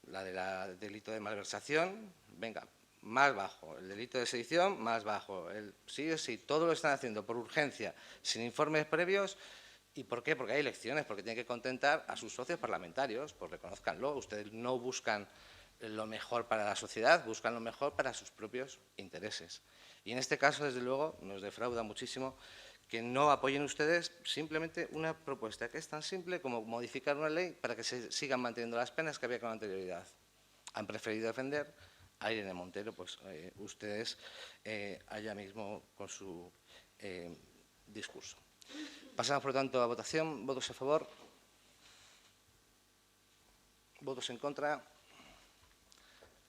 la del delito de malversación, venga, más bajo, el delito de sedición, más bajo, sí, todo lo están haciendo por urgencia, sin informes previos. ¿Y por qué? Porque hay elecciones, porque tienen que contentar a sus socios parlamentarios, pues reconózcanlo. Ustedes no buscan lo mejor para la sociedad, buscan lo mejor para sus propios intereses. Y en este caso, desde luego, nos defrauda muchísimo que no apoyen ustedes simplemente una propuesta que es tan simple como modificar una ley para que se sigan manteniendo las penas que había con anterioridad. Han preferido defender a Irene Montero, pues ustedes allá mismo con su discurso. Pasamos, por lo tanto, a votación. ¿Votos a favor? ¿Votos en contra?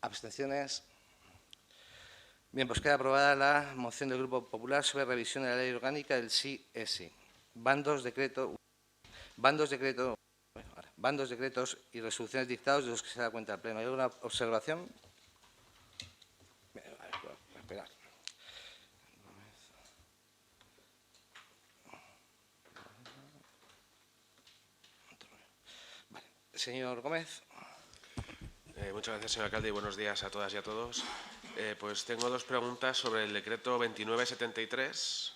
¿Abstenciones? Bien, pues queda aprobada la moción del Grupo Popular sobre revisión de la ley orgánica del sí es sí. Bandos, decretos y resoluciones dictados de los que se da cuenta el Pleno. ¿Hay alguna observación? Esperar. Señor Gómez. Muchas gracias, señor alcalde, y buenos días a todas y a todos. Pues tengo dos preguntas sobre el decreto 2973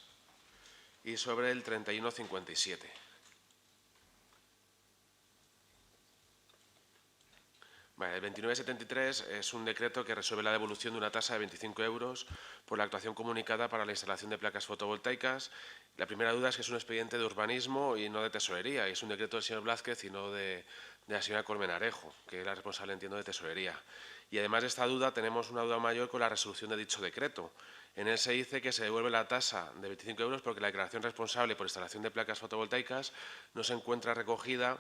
y sobre el 3157. Vale, el 2973 es un decreto que resuelve la devolución de una tasa de 25 euros por la actuación comunicada para la instalación de placas fotovoltaicas. La primera duda es que es un expediente de urbanismo y no de tesorería, y es un decreto del señor Blázquez y no de la señora Colmenarejo, que es la responsable, entiendo, de tesorería. Y además de esta duda, tenemos una duda mayor con la resolución de dicho decreto. En él se dice que se devuelve la tasa de 25 euros porque la declaración responsable por instalación de placas fotovoltaicas no se encuentra recogida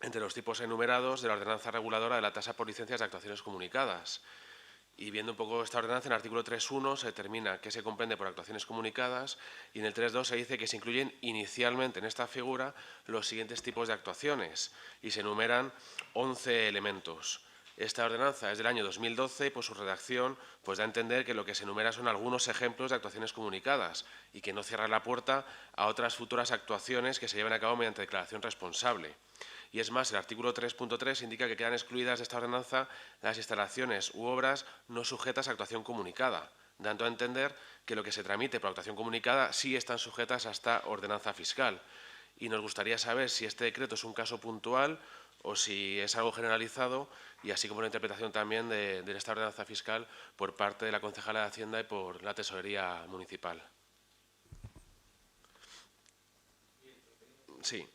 entre los tipos enumerados de la ordenanza reguladora de la tasa por licencias de actuaciones comunicadas. Y viendo un poco esta ordenanza, en el artículo 3.1 se determina qué se comprende por actuaciones comunicadas y en el 3.2 se dice que se incluyen inicialmente en esta figura los siguientes tipos de actuaciones y se enumeran 11 elementos. Esta ordenanza es del año 2012 y por su redacción da a entender que lo que se enumera son algunos ejemplos de actuaciones comunicadas y que no cierra la puerta a otras futuras actuaciones que se lleven a cabo mediante declaración responsable. Y es más, el artículo 3.3 indica que quedan excluidas de esta ordenanza las instalaciones u obras no sujetas a actuación comunicada, dando a entender que lo que se tramite por actuación comunicada sí están sujetas a esta ordenanza fiscal. Y nos gustaría saber si este decreto es un caso puntual o si es algo generalizado, y así como una interpretación también de esta ordenanza fiscal por parte de la concejala de Hacienda y por la Tesorería Municipal. Sí.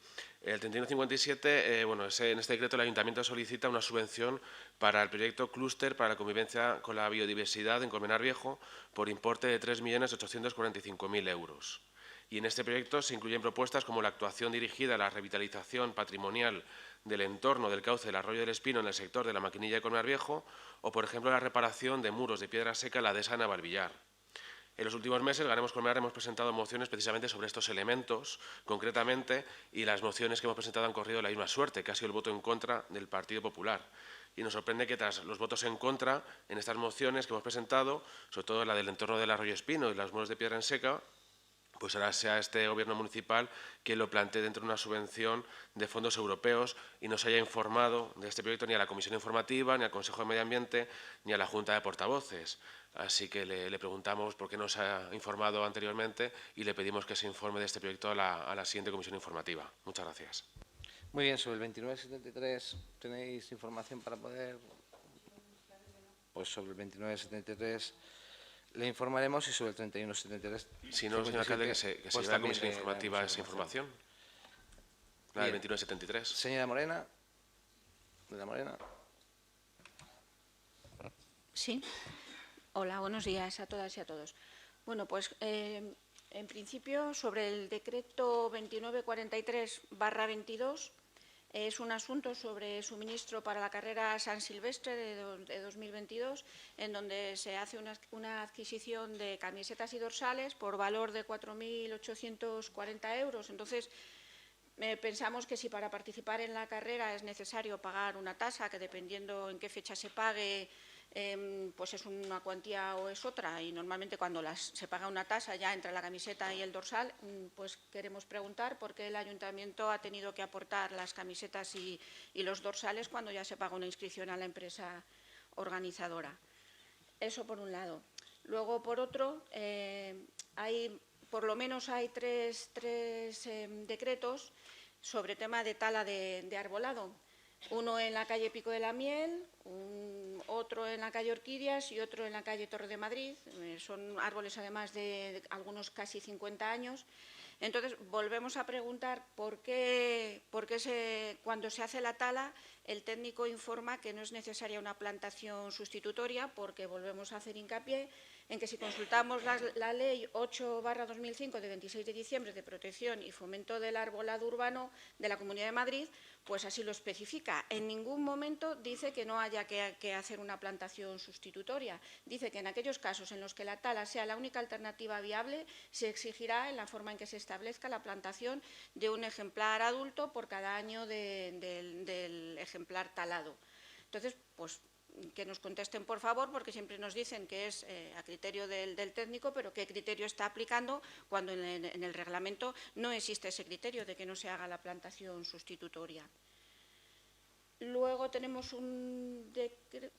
El 3157, en este decreto el Ayuntamiento solicita una subvención para el proyecto Clúster para la convivencia con la biodiversidad en Colmenar Viejo por importe de 3.845.000 euros. Y en este proyecto se incluyen propuestas como la actuación dirigida a la revitalización patrimonial del entorno del cauce del Arroyo del Espino en el sector de la Maquinilla de Colmenar Viejo o, por ejemplo, la reparación de muros de piedra seca en la dehesa de Navalvillar. En los últimos meses, Ganemos Colmenar hemos presentado mociones precisamente sobre estos elementos, concretamente, y las mociones que hemos presentado han corrido la misma suerte, que ha sido el voto en contra del Partido Popular. Y nos sorprende que tras los votos en contra en estas mociones que hemos presentado, sobre todo la del entorno del Arroyo Espino y los muros de piedra en seca, pues ahora sea este Gobierno municipal quien lo plantee dentro de una subvención de fondos europeos y no se haya informado de este proyecto ni a la Comisión Informativa, ni al Consejo de Medio Ambiente, ni a la Junta de Portavoces. Así que le preguntamos por qué no se ha informado anteriormente y le pedimos que se informe de este proyecto a la siguiente Comisión Informativa. Muchas gracias. Muy bien, sobre el 2973, ¿tenéis información para poder...? Pues sobre el 2973... le informaremos y sobre el 3173... Si no, señor alcalde, que se lleve a la Comisión Informativa esa información. La del 2973. Señora Morena. Señora Morena. Sí. Hola, buenos días a todas y a todos. Bueno, pues en principio sobre el decreto 2943/22 es un asunto sobre suministro para la carrera San Silvestre de 2022, en donde se hace una adquisición de camisetas y dorsales por valor de 4.840 euros. Entonces, pensamos que si para participar en la carrera es necesario pagar una tasa, que dependiendo en qué fecha se pague, pues es una cuantía o es otra, y normalmente cuando se paga una tasa ya entre la camiseta y el dorsal, pues queremos preguntar por qué el Ayuntamiento ha tenido que aportar las camisetas y los dorsales cuando ya se paga una inscripción a la empresa organizadora. Eso por un lado. Luego, por otro, por lo menos hay tres decretos sobre tema de tala de arbolado. Uno en la calle Pico de la Miel, otro en la calle Orquídeas y otro en la calle Torre de Madrid. Son árboles, además, de algunos casi 50 años. Entonces, volvemos a preguntar por qué cuando se hace la tala el técnico informa que no es necesaria una plantación sustitutoria, porque volvemos a hacer hincapié en que si consultamos la Ley 8/2005 de 26 de diciembre de protección y fomento del arbolado urbano de la Comunidad de Madrid, pues así lo especifica. En ningún momento dice que no haya que hacer una plantación sustitutoria. Dice que en aquellos casos en los que la tala sea la única alternativa viable, se exigirá, en la forma en que se establezca, la plantación de un ejemplar adulto por cada año del ejemplar talado. Entonces, pues que nos contesten, por favor, porque siempre nos dicen que es a criterio del técnico, pero qué criterio está aplicando cuando en el reglamento no existe ese criterio de que no se haga la plantación sustitutoria. Luego tenemos un decreto...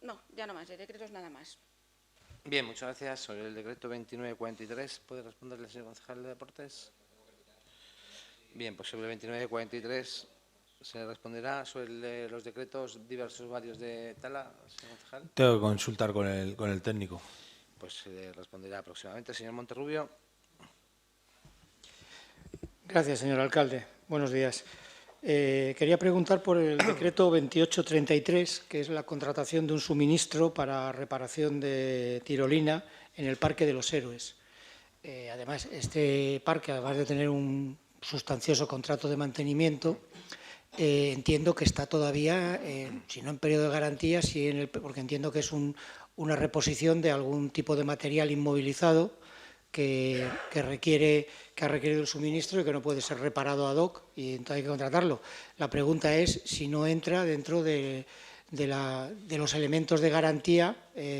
No, ya no más, de decretos nada más. Bien, muchas gracias. Sobre el decreto 2943, ¿puede responderle el señor concejal de Deportes? Bien, pues sobre el 2943... ¿se responderá sobre los decretos diversos varios de tala, señor concejal? Tengo que consultar con el técnico. Pues se responderá próximamente. Señor Monterrubio. Gracias, señor alcalde. Buenos días. Quería preguntar por el decreto 2833, que es la contratación de un suministro para reparación de tirolina en el Parque de los Héroes. Además, este parque, además de tener un sustancioso contrato de mantenimiento, entiendo que está todavía, si no en periodo de garantía, sí porque entiendo que es una reposición de algún tipo de material inmovilizado que ha requerido el suministro y que no puede ser reparado ad hoc, y entonces hay que contratarlo. La pregunta es si no entra dentro de los elementos de garantía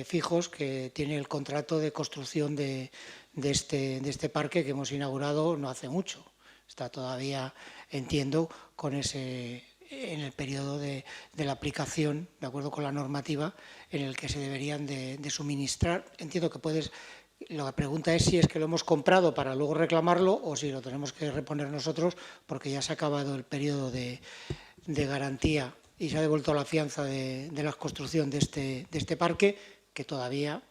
fijos que tiene el contrato de construcción de este parque que hemos inaugurado no hace mucho. Está todavía, entiendo, en el periodo de la aplicación, de acuerdo con la normativa, en el que se deberían de suministrar. Entiendo que la pregunta es si es que lo hemos comprado para luego reclamarlo o si lo tenemos que reponer nosotros porque ya se ha acabado el periodo de garantía y se ha devuelto la fianza de la construcción de este parque, que todavía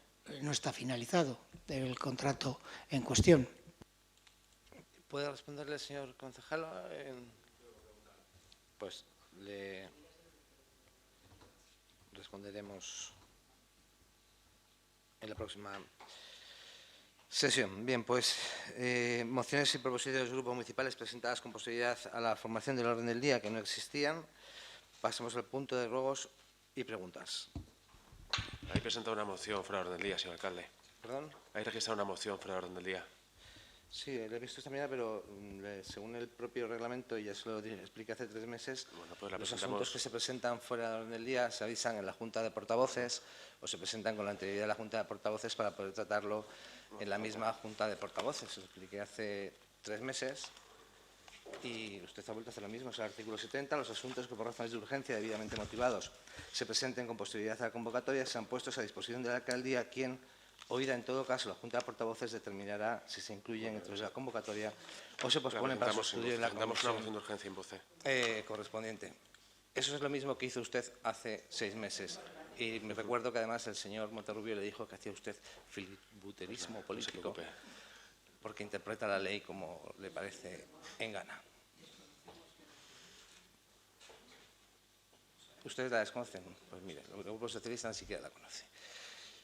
no está finalizado, el contrato en cuestión. ¿Puede responderle, señor concejal? Pues le responderemos en la próxima sesión. Bien, pues mociones y proposiciones de los grupos municipales presentadas con posterioridad a la formación del orden del día que no existían. Pasemos al punto de ruegos y preguntas. Hay presentado una moción fuera de orden del día, señor alcalde. ¿Perdón? Hay registrado una moción fuera de orden del día. Sí, lo he visto esta mañana, pero según el propio reglamento, y ya se lo expliqué hace 3 meses, Bueno, pues los asuntos que se presentan fuera de orden del día se avisan en la Junta de Portavoces o se presentan con la anterioridad de la Junta de Portavoces para poder tratarlo en la misma Junta de Portavoces. Se lo expliqué hace 3 meses y usted ha vuelto a hacer lo mismo. Es el artículo 70. Los asuntos que por razones de urgencia debidamente motivados se presenten con posterioridad a la convocatoria sean puestos a disposición de la alcaldía, quien, oída en todo caso la Junta de Portavoces, determinará si se incluyen dentro de la convocatoria o se posponen para su estudio en la Damos una comisión moción de urgencia in voce. correspondiente. Eso es lo mismo que hizo usted hace 6 meses. Y me recuerdo que además el señor Monterrubio le dijo que hacía usted filibusterismo político porque interpreta la ley como le parece en gana. ¿Ustedes la desconocen? Pues mire, el Grupo Socialista ni siquiera la conoce.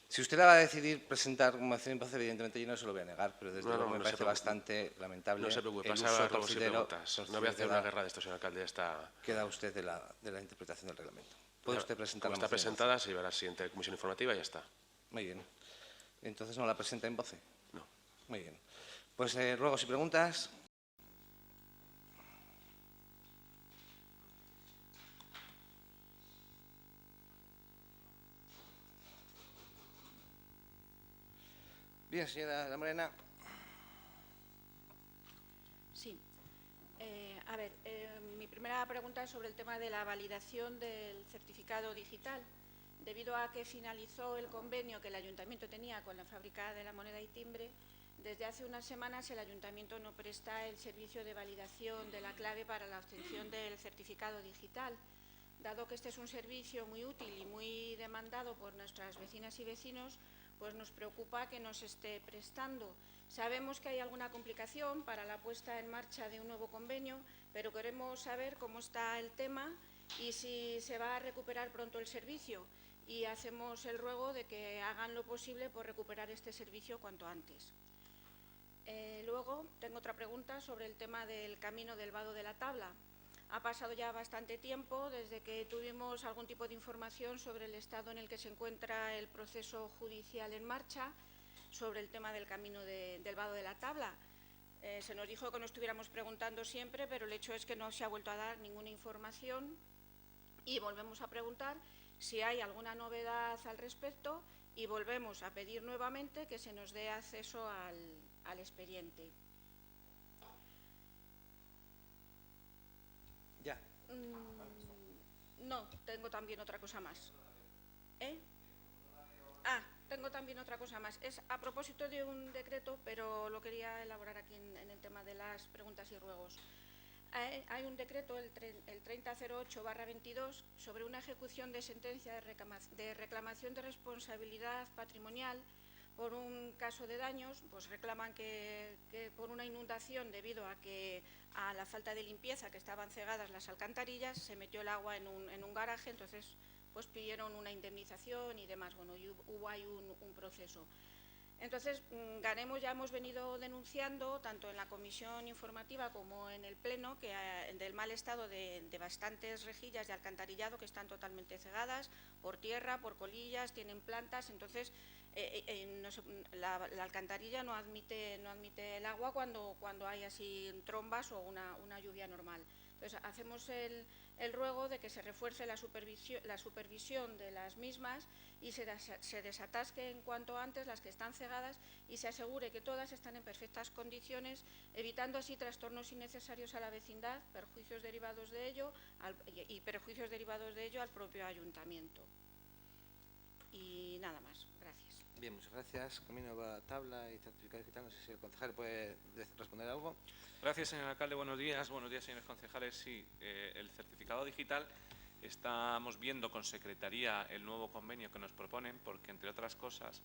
Si usted la va a decidir presentar como moción en voz, evidentemente yo no se lo voy a negar, pero desde luego me parece bastante lamentable. No se preocupe, el pasa uso a ruegos y torcidero preguntas. No voy a hacer una guerra de esto, señor alcalde. Queda usted de la interpretación del reglamento. ¿Puede usted presentar Como la está moción? presentada, se llevará a la siguiente comisión informativa y ya está. Muy bien. ¿Entonces no la presenta en voce? No. Muy bien. Pues ruegos y preguntas. Bien, señora La Morena. Sí. A ver, mi primera pregunta es sobre el tema de la validación del certificado digital. Debido a que finalizó el convenio que el Ayuntamiento tenía con la fábrica de la moneda y timbre, desde hace unas semanas el Ayuntamiento no presta el servicio de validación de la clave para la obtención del certificado digital. Dado que este es un servicio muy útil y muy demandado por nuestras vecinas y vecinos, pues nos preocupa que no se esté prestando. Sabemos que hay alguna complicación para la puesta en marcha de un nuevo convenio, pero queremos saber cómo está el tema y si se va a recuperar pronto el servicio. Y hacemos el ruego de que hagan lo posible por recuperar este servicio cuanto antes. Luego, tengo otra pregunta sobre el tema del camino del Vado de la Tabla. Ha pasado ya bastante tiempo desde que tuvimos algún tipo de información sobre el estado en el que se encuentra el proceso judicial en marcha sobre el tema del camino del Vado de la Tabla. Se nos dijo que no estuviéramos preguntando siempre, pero el hecho es que no se ha vuelto a dar ninguna información y volvemos a preguntar si hay alguna novedad al respecto y volvemos a pedir nuevamente que se nos dé acceso al expediente. Ya. No, tengo también otra cosa más. Tengo también otra cosa más. Es a propósito de un decreto, pero lo quería elaborar aquí en el tema de las preguntas y ruegos. Hay un decreto, el 3008/22, sobre una ejecución de sentencia de reclamación de responsabilidad patrimonial por un caso de daños, pues reclaman que por una inundación debido a la falta de limpieza, que estaban cegadas las alcantarillas, se metió el agua en un garaje, entonces pues pidieron una indemnización y demás. Bueno, y hubo ahí un proceso. Entonces, Ganemos ya hemos venido denunciando, tanto en la comisión informativa como en el pleno, que del mal estado de bastantes rejillas de alcantarillado que están totalmente cegadas por tierra, por colillas, tienen plantas. Entonces, la alcantarilla no admite el agua cuando hay así trombas o una lluvia normal. Entonces, hacemos el ruego de que se refuerce la supervisión de las mismas y se desatasquen cuanto antes las que están cegadas y se asegure que todas están en perfectas condiciones, evitando así trastornos innecesarios a la vecindad, perjuicios derivados de ello al propio ayuntamiento. Y nada más. Gracias. Bien, muchas gracias. Camino va a tabla y certificado digital. No sé si el concejal puede responder algo. Gracias, señor alcalde. Buenos días, señores concejales. Sí, el certificado digital, estamos viendo con Secretaría el nuevo convenio que nos proponen, porque, entre otras cosas,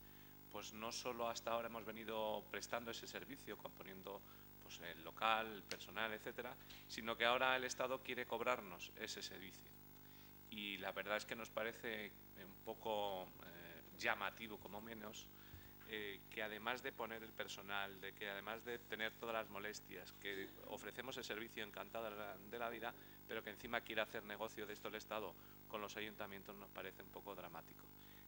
pues no solo hasta ahora hemos venido prestando ese servicio, componiendo pues, el local, el personal, etcétera, sino que ahora el Estado quiere cobrarnos ese servicio. Y la verdad es que nos parece un poco llamativo, como menos, que además de poner el personal, de que además de tener todas las molestias, que ofrecemos el servicio encantado de la vida, pero que encima quiera hacer negocio de esto el Estado con los ayuntamientos, nos parece un poco dramático.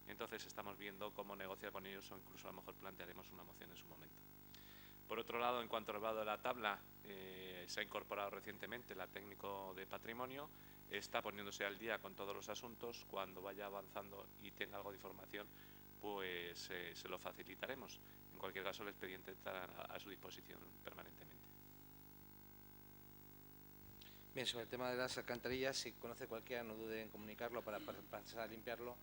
Entonces estamos viendo cómo negociar con ellos o incluso a lo mejor plantearemos una moción en su momento. Por otro lado, en cuanto al lado de la tabla, se ha incorporado recientemente la técnico de patrimonio, está poniéndose al día con todos los asuntos. Cuando vaya avanzando y tenga algo de información, pues se lo facilitaremos. En cualquier caso, el expediente estará a su disposición permanentemente. Bien, sobre el tema de las alcantarillas, si conoce cualquiera, no dude en comunicarlo para pasar a limpiarlo.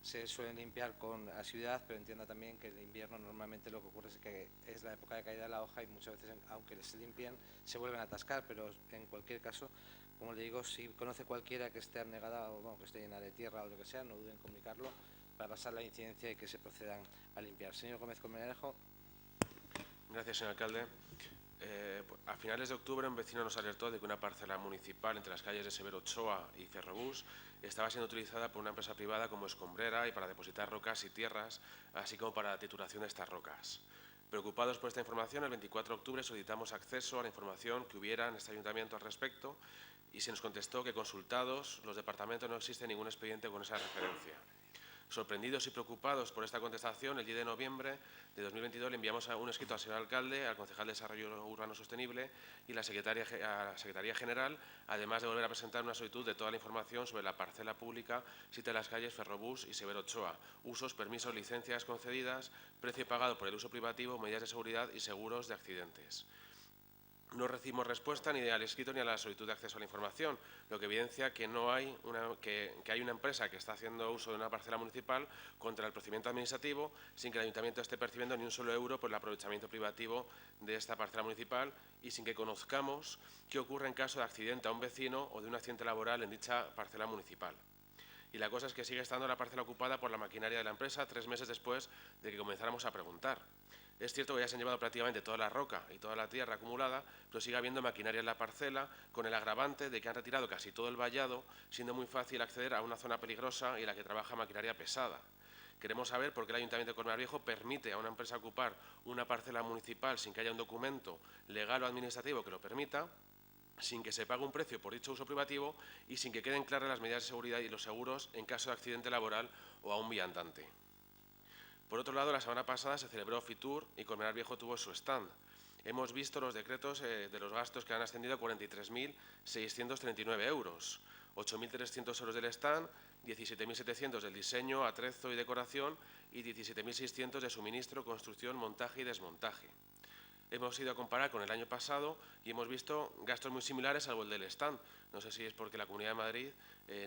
Se suelen limpiar con asiduidad, pero entienda también que en el invierno normalmente lo que ocurre es que es la época de caída de la hoja y muchas veces, aunque se limpian, se vuelven a atascar, pero en cualquier caso, como le digo, si conoce cualquiera que esté anegada o bueno, que esté llena de tierra o lo que sea, no duden en comunicarlo para pasar la incidencia y que se procedan a limpiar. Señor Gómez Colmenarejo. Gracias, señor alcalde. A finales de octubre un vecino nos alertó de que una parcela municipal entre las calles de Severo Ochoa y Ferrobús estaba siendo utilizada por una empresa privada como escombrera y para depositar rocas y tierras, así como para la trituración de estas rocas. Preocupados por esta información, el 24 de octubre solicitamos acceso a la información que hubiera en este ayuntamiento al respecto y se nos contestó que, consultados los departamentos, no existe ningún expediente con esa referencia. Sorprendidos y preocupados por esta contestación, el 10 de noviembre de 2022 le enviamos un escrito al señor alcalde, al concejal de Desarrollo Urbano Sostenible y a la Secretaría General, además de volver a presentar una solicitud de toda la información sobre la parcela pública situada en las calles Ferrobús y Severo Ochoa, usos, permisos, licencias concedidas, precio pagado por el uso privativo, medidas de seguridad y seguros de accidentes. No recibimos respuesta ni al escrito ni a la solicitud de acceso a la información, lo que evidencia que hay una empresa que está haciendo uso de una parcela municipal contra el procedimiento administrativo sin que el ayuntamiento esté percibiendo ni un solo euro por el aprovechamiento privativo de esta parcela municipal y sin que conozcamos qué ocurre en caso de accidente a un vecino o de un accidente laboral en dicha parcela municipal. Y la cosa es que sigue estando la parcela ocupada por la maquinaria de la empresa 3 meses después de que comenzáramos a preguntar. Es cierto que ya se han llevado prácticamente toda la roca y toda la tierra acumulada, pero sigue habiendo maquinaria en la parcela, con el agravante de que han retirado casi todo el vallado, siendo muy fácil acceder a una zona peligrosa y en la que trabaja maquinaria pesada. Queremos saber por qué el Ayuntamiento de Colmenar Viejo permite a una empresa ocupar una parcela municipal sin que haya un documento legal o administrativo que lo permita, sin que se pague un precio por dicho uso privativo y sin que queden claras las medidas de seguridad y los seguros en caso de accidente laboral o a un viandante. Por otro lado, la semana pasada se celebró Fitur y Colmenar Viejo tuvo su stand. Hemos visto los decretos de los gastos que han ascendido a 43.639 euros, 8.300 euros del stand, 17.700 del diseño, atrezo y decoración y 17.600 de suministro, construcción, montaje y desmontaje. Hemos ido a comparar con el año pasado y hemos visto gastos muy similares al del stand. No sé si es porque la Comunidad de Madrid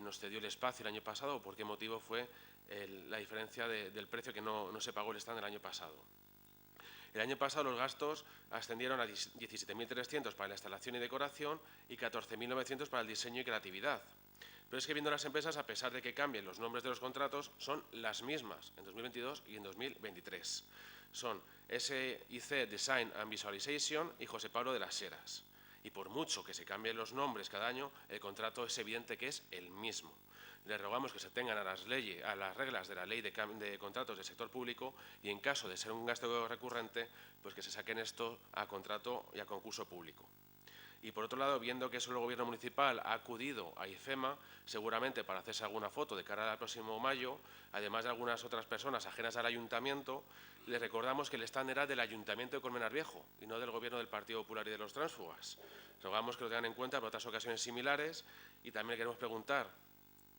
nos cedió el espacio el año pasado o por qué motivo fue la diferencia del precio que no se pagó el stand el año pasado. El año pasado los gastos ascendieron a 17.300 para la instalación y decoración y 14.900 para el diseño y creatividad. Pero es que viendo las empresas, a pesar de que cambien los nombres de los contratos, son las mismas en 2022 y en 2023. son SIC Design and Visualization y José Pablo de las Heras. Y por mucho que se cambien los nombres cada año, el contrato es evidente que es el mismo. Les rogamos que se tengan a las reglas de la Ley de Contratos del Sector Público y, en caso de ser un gasto recurrente, pues que se saquen esto a contrato y a concurso público. Y, por otro lado, viendo que solo el Gobierno municipal ha acudido a IFEMA, seguramente para hacerse alguna foto de cara al próximo mayo, además de algunas otras personas ajenas al Ayuntamiento, les recordamos que el stand era del Ayuntamiento de Colmenar Viejo y no del Gobierno del Partido Popular y de los tránsfugas. Rogamos que lo tengan en cuenta para otras ocasiones similares y también queremos preguntar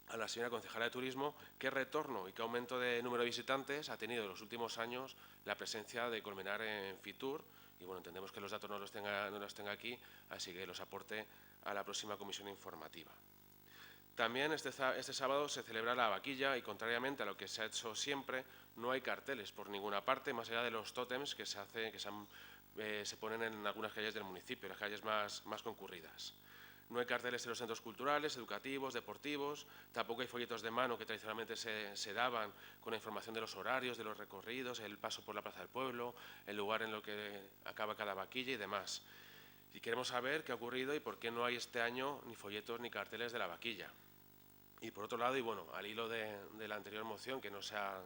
a la señora concejala de Turismo qué retorno y qué aumento de número de visitantes ha tenido en los últimos años la presencia de Colmenar en Fitur. Y bueno, entendemos que los datos no los tenga aquí, así que los aporte a la próxima comisión informativa. También este sábado se celebra la vaquilla y, contrariamente a lo que se ha hecho siempre, no hay carteles por ninguna parte, más allá de los tótems que se ponen en algunas calles del municipio, las calles más concurridas. No hay carteles en los centros culturales, educativos, deportivos, tampoco hay folletos de mano que tradicionalmente se daban con la información de los horarios, de los recorridos, el paso por la Plaza del Pueblo, el lugar en el que acaba cada vaquilla y demás. Y queremos saber qué ha ocurrido y por qué no hay este año ni folletos ni carteles de la vaquilla. Y por otro lado, y bueno, al hilo de la anterior moción que no se ha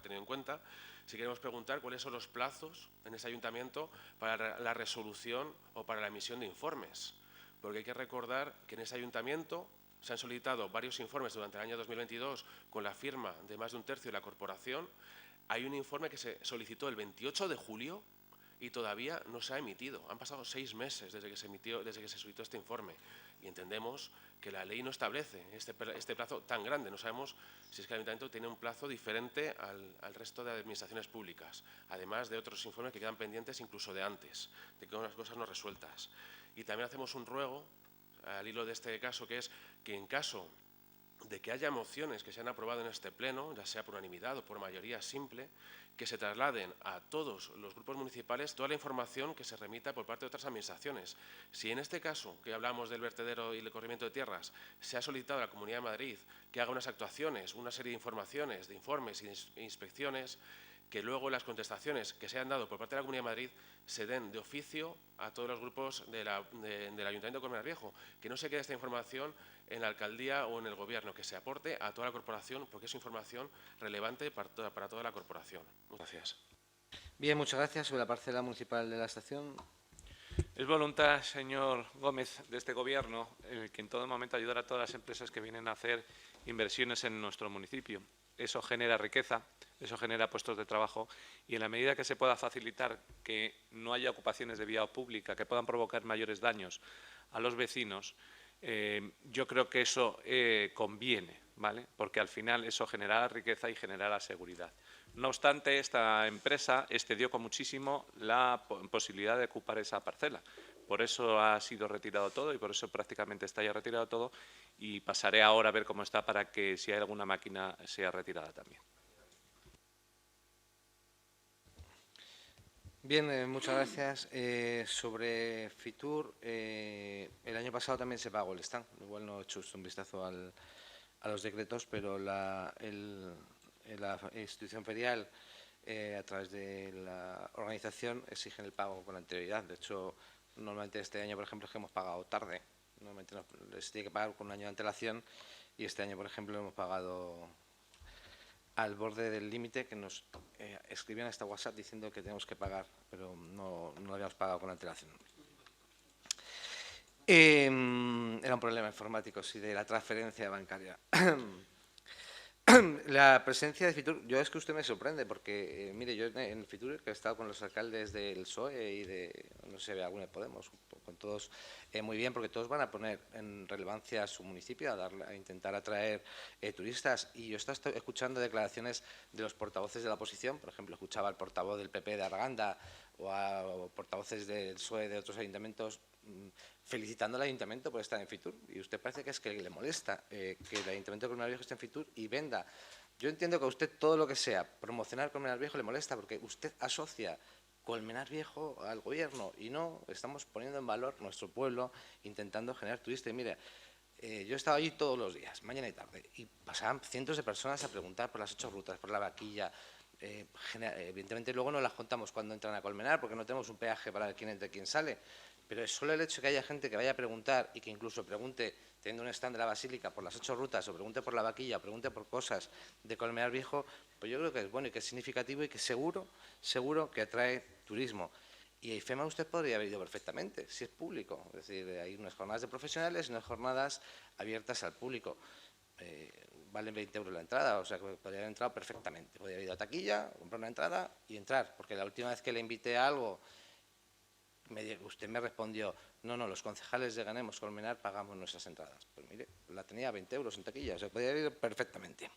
tenido en cuenta, si queremos preguntar cuáles son los plazos en ese ayuntamiento para la resolución o para la emisión de informes. Porque hay que recordar que en ese ayuntamiento se han solicitado varios informes durante el año 2022 con la firma de más de un tercio de la corporación. Hay un informe que se solicitó el 28 de julio y todavía no se ha emitido. Han pasado 6 meses desde que se solicitó este informe y entendemos que la ley no establece este plazo tan grande. No sabemos si es que el Ayuntamiento tiene un plazo diferente al resto de administraciones públicas, además de otros informes que quedan pendientes incluso de antes, de que unas cosas no resueltas. Y también hacemos un ruego, al hilo de este caso, que es que en caso de que haya mociones que se han aprobado en este pleno, ya sea por unanimidad o por mayoría simple, que se trasladen a todos los grupos municipales toda la información que se remita por parte de otras administraciones. Si en este caso, que hablamos del vertedero y el corrimiento de tierras, se ha solicitado a la Comunidad de Madrid que haga unas actuaciones, una serie de informaciones, de informes e inspecciones, que luego las contestaciones que se han dado por parte de la Comunidad de Madrid se den de oficio a todos los grupos del Ayuntamiento de Colmenar Viejo, que no se quede esta información en la alcaldía o en el gobierno, que se aporte a toda la corporación porque es información relevante para toda la corporación. Muchas gracias. Bien, muchas gracias. Sobre la parcela municipal de la estación. Es voluntad, señor Gómez, de este Gobierno que en todo momento ayudar a todas las empresas que vienen a hacer inversiones en nuestro municipio. Eso genera riqueza, eso genera puestos de trabajo y en la medida que se pueda facilitar que no haya ocupaciones de vía pública que puedan provocar mayores daños a los vecinos, yo creo que eso conviene, ¿vale? Porque al final eso generará riqueza y generará seguridad. No obstante, esta empresa excedió con muchísimo la posibilidad de ocupar esa parcela. Por eso ha sido retirado todo y por eso prácticamente está ya retirado todo y pasaré ahora a ver cómo está para que si hay alguna máquina sea retirada también. Bien, muchas gracias. Sobre Fitur, el año pasado también se pagó el stand. Igual no he hecho un vistazo a los decretos, pero la institución ferial, a través de la organización, exigen el pago con anterioridad. De hecho, normalmente este año, por ejemplo, es que hemos pagado tarde. Normalmente les tiene que pagar con un año de antelación y este año, por ejemplo, hemos pagado al borde del límite, que nos escribían hasta WhatsApp diciendo que tenemos que pagar, pero no lo habíamos pagado con antelación. Era un problema informático, sí, de la transferencia bancaria. La presencia de Fitur, yo es que usted me sorprende, porque, mire, yo en Fitur he estado con los alcaldes del PSOE y de, no sé, alguno de Podemos, con todos muy bien, porque todos van a poner en relevancia a su municipio, a intentar atraer turistas. Y yo estaba escuchando declaraciones de los portavoces de la oposición, por ejemplo, escuchaba al portavoz del PP de Arganda o a portavoces del PSOE de otros ayuntamientos felicitando al ayuntamiento por estar en Fitur, y usted parece que es que le molesta que el ayuntamiento de Colmenar Viejo esté en Fitur y venda. Yo entiendo que a usted todo lo que sea promocionar Colmenar Viejo le molesta porque usted asocia Colmenar Viejo al gobierno y no, estamos poniendo en valor nuestro pueblo, intentando generar turistas. Y mire, yo he estado allí todos los días, mañana y tarde, y pasaban cientos de personas a preguntar por las 8 rutas, por la vaquilla. evidentemente luego no las contamos cuando entran a Colmenar, porque no tenemos un peaje para ver quién entra y quién sale, pero es solo el hecho de que haya gente que vaya a preguntar y que incluso pregunte, teniendo un stand de la Basílica, por las 8 rutas, o pregunte por la Vaquilla, o pregunte por cosas de Colmenar Viejo, pues yo creo que es bueno y que es significativo y que seguro que atrae turismo. Y a IFEMA usted podría haber ido perfectamente, si es público. Es decir, hay unas jornadas de profesionales y unas jornadas abiertas al público. Valen 20 euros la entrada, o sea que podría haber entrado perfectamente. Podría haber ido a taquilla, comprar una entrada y entrar, porque la última vez que le invité a algo, usted me respondió, no, los concejales de Ganemos Colmenar pagamos nuestras entradas. Pues mire, la tenía a 20 euros en taquilla, o sea, podría haber ido perfectamente.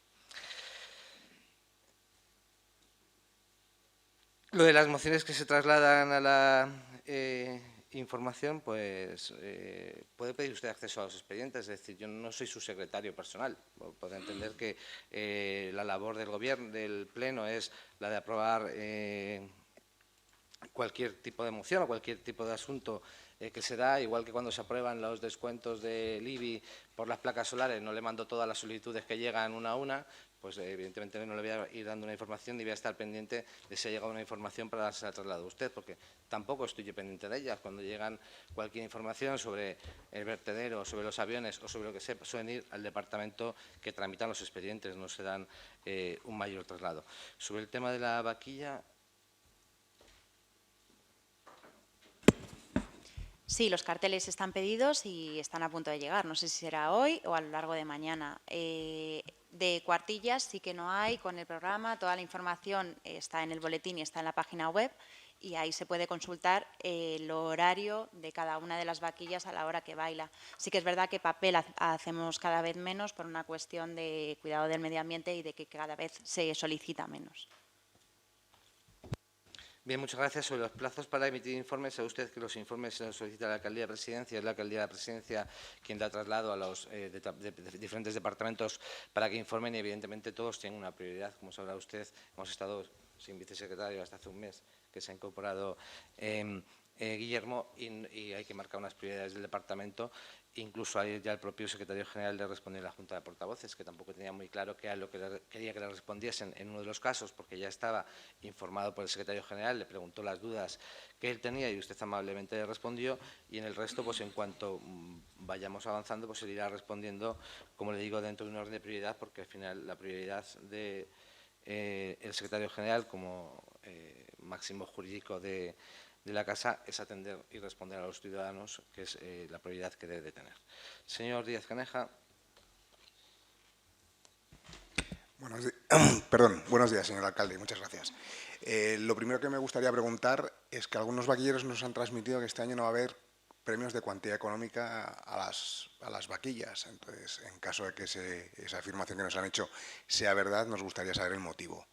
Lo de las mociones que se trasladan a la información, pues puede pedir usted acceso a los expedientes, es decir, yo no soy su secretario personal, puede entender que la labor del Gobierno, del Pleno, es la de aprobar cualquier tipo de moción o cualquier tipo de asunto que se da, igual que cuando se aprueban los descuentos del IBI por las placas solares, no le mando todas las solicitudes que llegan una a una, pues evidentemente no le voy a ir dando una información ni voy a estar pendiente de si ha llegado una información para dársela traslado a usted, porque tampoco estoy yo pendiente de ellas. Cuando llegan cualquier información sobre el vertedero, sobre los aviones o sobre lo que sea, suelen ir al departamento que tramitan los expedientes, no se dan un mayor traslado. Sobre el tema de la vaquilla. Sí, los carteles están pedidos y están a punto de llegar. No sé si será hoy o a lo largo de mañana. De cuartillas sí que no hay con el programa. Toda la información está en el boletín y está en la página web y ahí se puede consultar el horario de cada una de las vaquillas a la hora que baila. Sí que es verdad que papel hacemos cada vez menos por una cuestión de cuidado del medio ambiente y de que cada vez se solicita menos. Bien, muchas gracias. Sobre los plazos para emitir informes, sabe usted que los informes se los solicita la Alcaldía de Presidencia, es la Alcaldía de Presidencia quien da traslado a los de diferentes departamentos para que informen y evidentemente todos tienen una prioridad. Como sabrá usted, hemos estado sin vicesecretario hasta hace un mes que se ha incorporado Guillermo y hay que marcar unas prioridades del departamento. Incluso ahí ya el propio secretario general le respondió a la Junta de Portavoces, que tampoco tenía muy claro qué era lo que quería que le respondiesen en uno de los casos, porque ya estaba informado por el secretario general, le preguntó las dudas que él tenía y usted amablemente le respondió, y en el resto, pues en cuanto vayamos avanzando, pues se irá respondiendo, como le digo, dentro de un orden de prioridad, porque al final la prioridad de el secretario general como máximo jurídico de la Casa es atender y responder a los ciudadanos, que es la prioridad que debe de tener. Señor Díaz-Caneja. Buenos días, señor alcalde. Muchas gracias. Lo primero que me gustaría preguntar es que algunos vaquilleros nos han transmitido que este año no va a haber premios de cuantía económica a las vaquillas. Entonces, en caso de que esa afirmación que nos han hecho sea verdad, nos gustaría saber el motivo.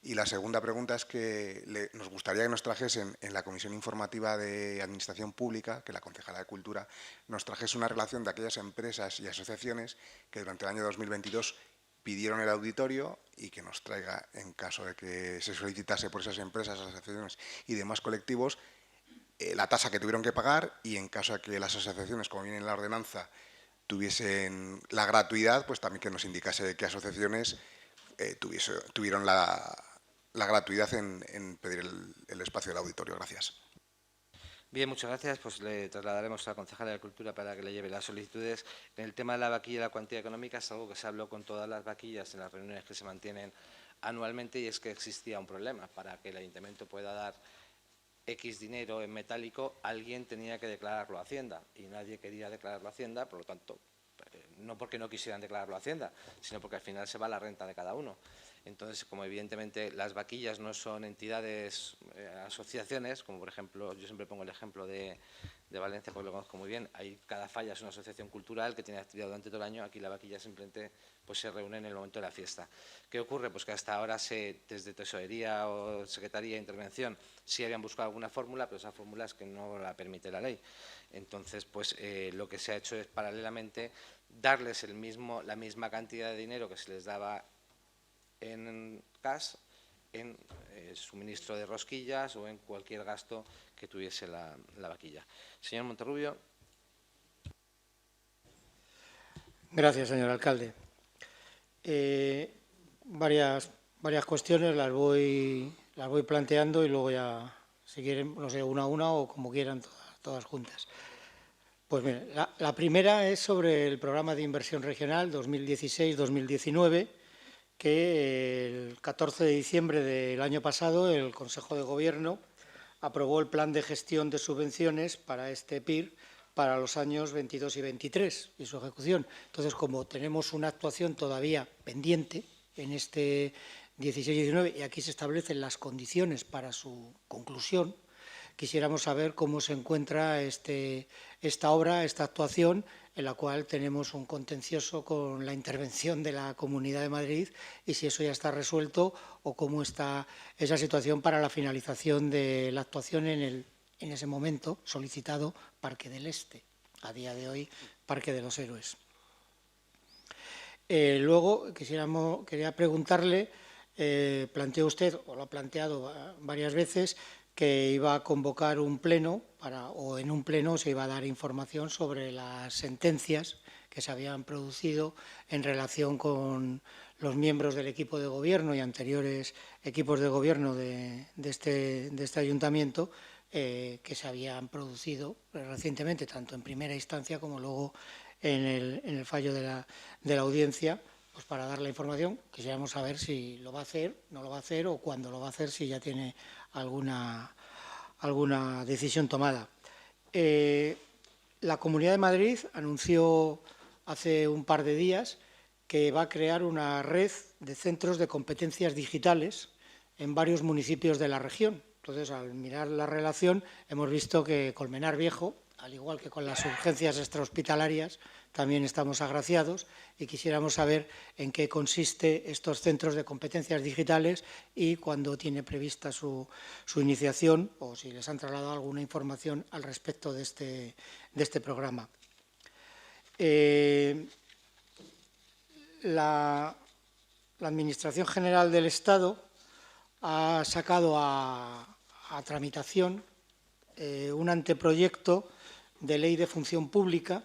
Y la segunda pregunta es que nos gustaría que nos trajesen en la Comisión Informativa de Administración Pública, que la concejala de Cultura nos trajese una relación de aquellas empresas y asociaciones que durante el año 2022 pidieron el auditorio y que nos traiga, en caso de que se solicitase por esas empresas, asociaciones y demás colectivos, la tasa que tuvieron que pagar y en caso de que las asociaciones, como viene en la ordenanza, tuviesen la gratuidad, pues también que nos indicase de qué asociaciones tuvieron la gratuidad en pedir el espacio del auditorio. Gracias. Bien, muchas gracias. Pues le trasladaremos a la concejala de Cultura para que le lleve las solicitudes. En el tema de la vaquilla y la cuantía económica es algo que se habló con todas las vaquillas en las reuniones que se mantienen anualmente y es que existía un problema. Para que el ayuntamiento pueda dar X dinero en metálico, alguien tenía que declararlo a Hacienda y nadie quería declararlo a Hacienda, por lo tanto, no porque no quisieran declararlo a Hacienda, sino porque al final se va la renta de cada uno. Entonces, como evidentemente las vaquillas no son entidades, asociaciones, como por ejemplo, yo siempre pongo el ejemplo de Valencia porque lo conozco muy bien, ahí cada falla es una asociación cultural que tiene actividad durante todo el año, aquí la vaquilla simplemente pues, se reúne en el momento de la fiesta. ¿Qué ocurre? Pues que hasta ahora desde Tesorería o Secretaría de Intervención sí habían buscado alguna fórmula, pero esa fórmula es que no la permite la ley. Entonces, pues lo que se ha hecho es paralelamente darles la misma cantidad de dinero que se les daba en cash, en suministro de rosquillas o en cualquier gasto que tuviese la vaquilla. Señor Monterrubio. Gracias, señor alcalde. Varias varias cuestiones, las voy planteando y luego ya, si quieren, no sé, una a una o como quieran, todas juntas. Pues mira, la primera es sobre el programa de inversión regional 2016-2019, que el 14 de diciembre del año pasado el Consejo de Gobierno aprobó el plan de gestión de subvenciones para este PIR para los años 22 y 23 y su ejecución. Entonces, como tenemos una actuación todavía pendiente en este 16-19 y aquí se establecen las condiciones para su conclusión, quisiéramos saber cómo se encuentra esta obra, esta actuación, en la cual tenemos un contencioso con la intervención de la Comunidad de Madrid y si eso ya está resuelto o cómo está esa situación para la finalización de la actuación en ese momento solicitado Parque del Este, a día de hoy Parque de los Héroes. Luego quería preguntarle, planteó usted, o lo ha planteado varias veces, que iba a convocar un pleno o en un pleno se iba a dar información sobre las sentencias que se habían producido en relación con los miembros del equipo de gobierno y anteriores equipos de gobierno de este ayuntamiento que se habían producido recientemente, tanto en primera instancia como luego en el fallo de la audiencia. Pues para dar la información quisiéramos saber si lo va a hacer, no lo va a hacer o cuándo lo va a hacer, si ya tiene alguna decisión tomada. La Comunidad de Madrid anunció hace un par de días que va a crear una red de centros de competencias digitales en varios municipios de la región. Entonces, al mirar la relación, hemos visto que Colmenar Viejo, al igual que con las urgencias extrahospitalarias, también estamos agraciados y quisiéramos saber en qué consiste estos centros de competencias digitales y cuándo tiene prevista su iniciación o si les han trasladado alguna información al respecto de este programa. La Administración General del Estado ha sacado a tramitación un anteproyecto de ley de función pública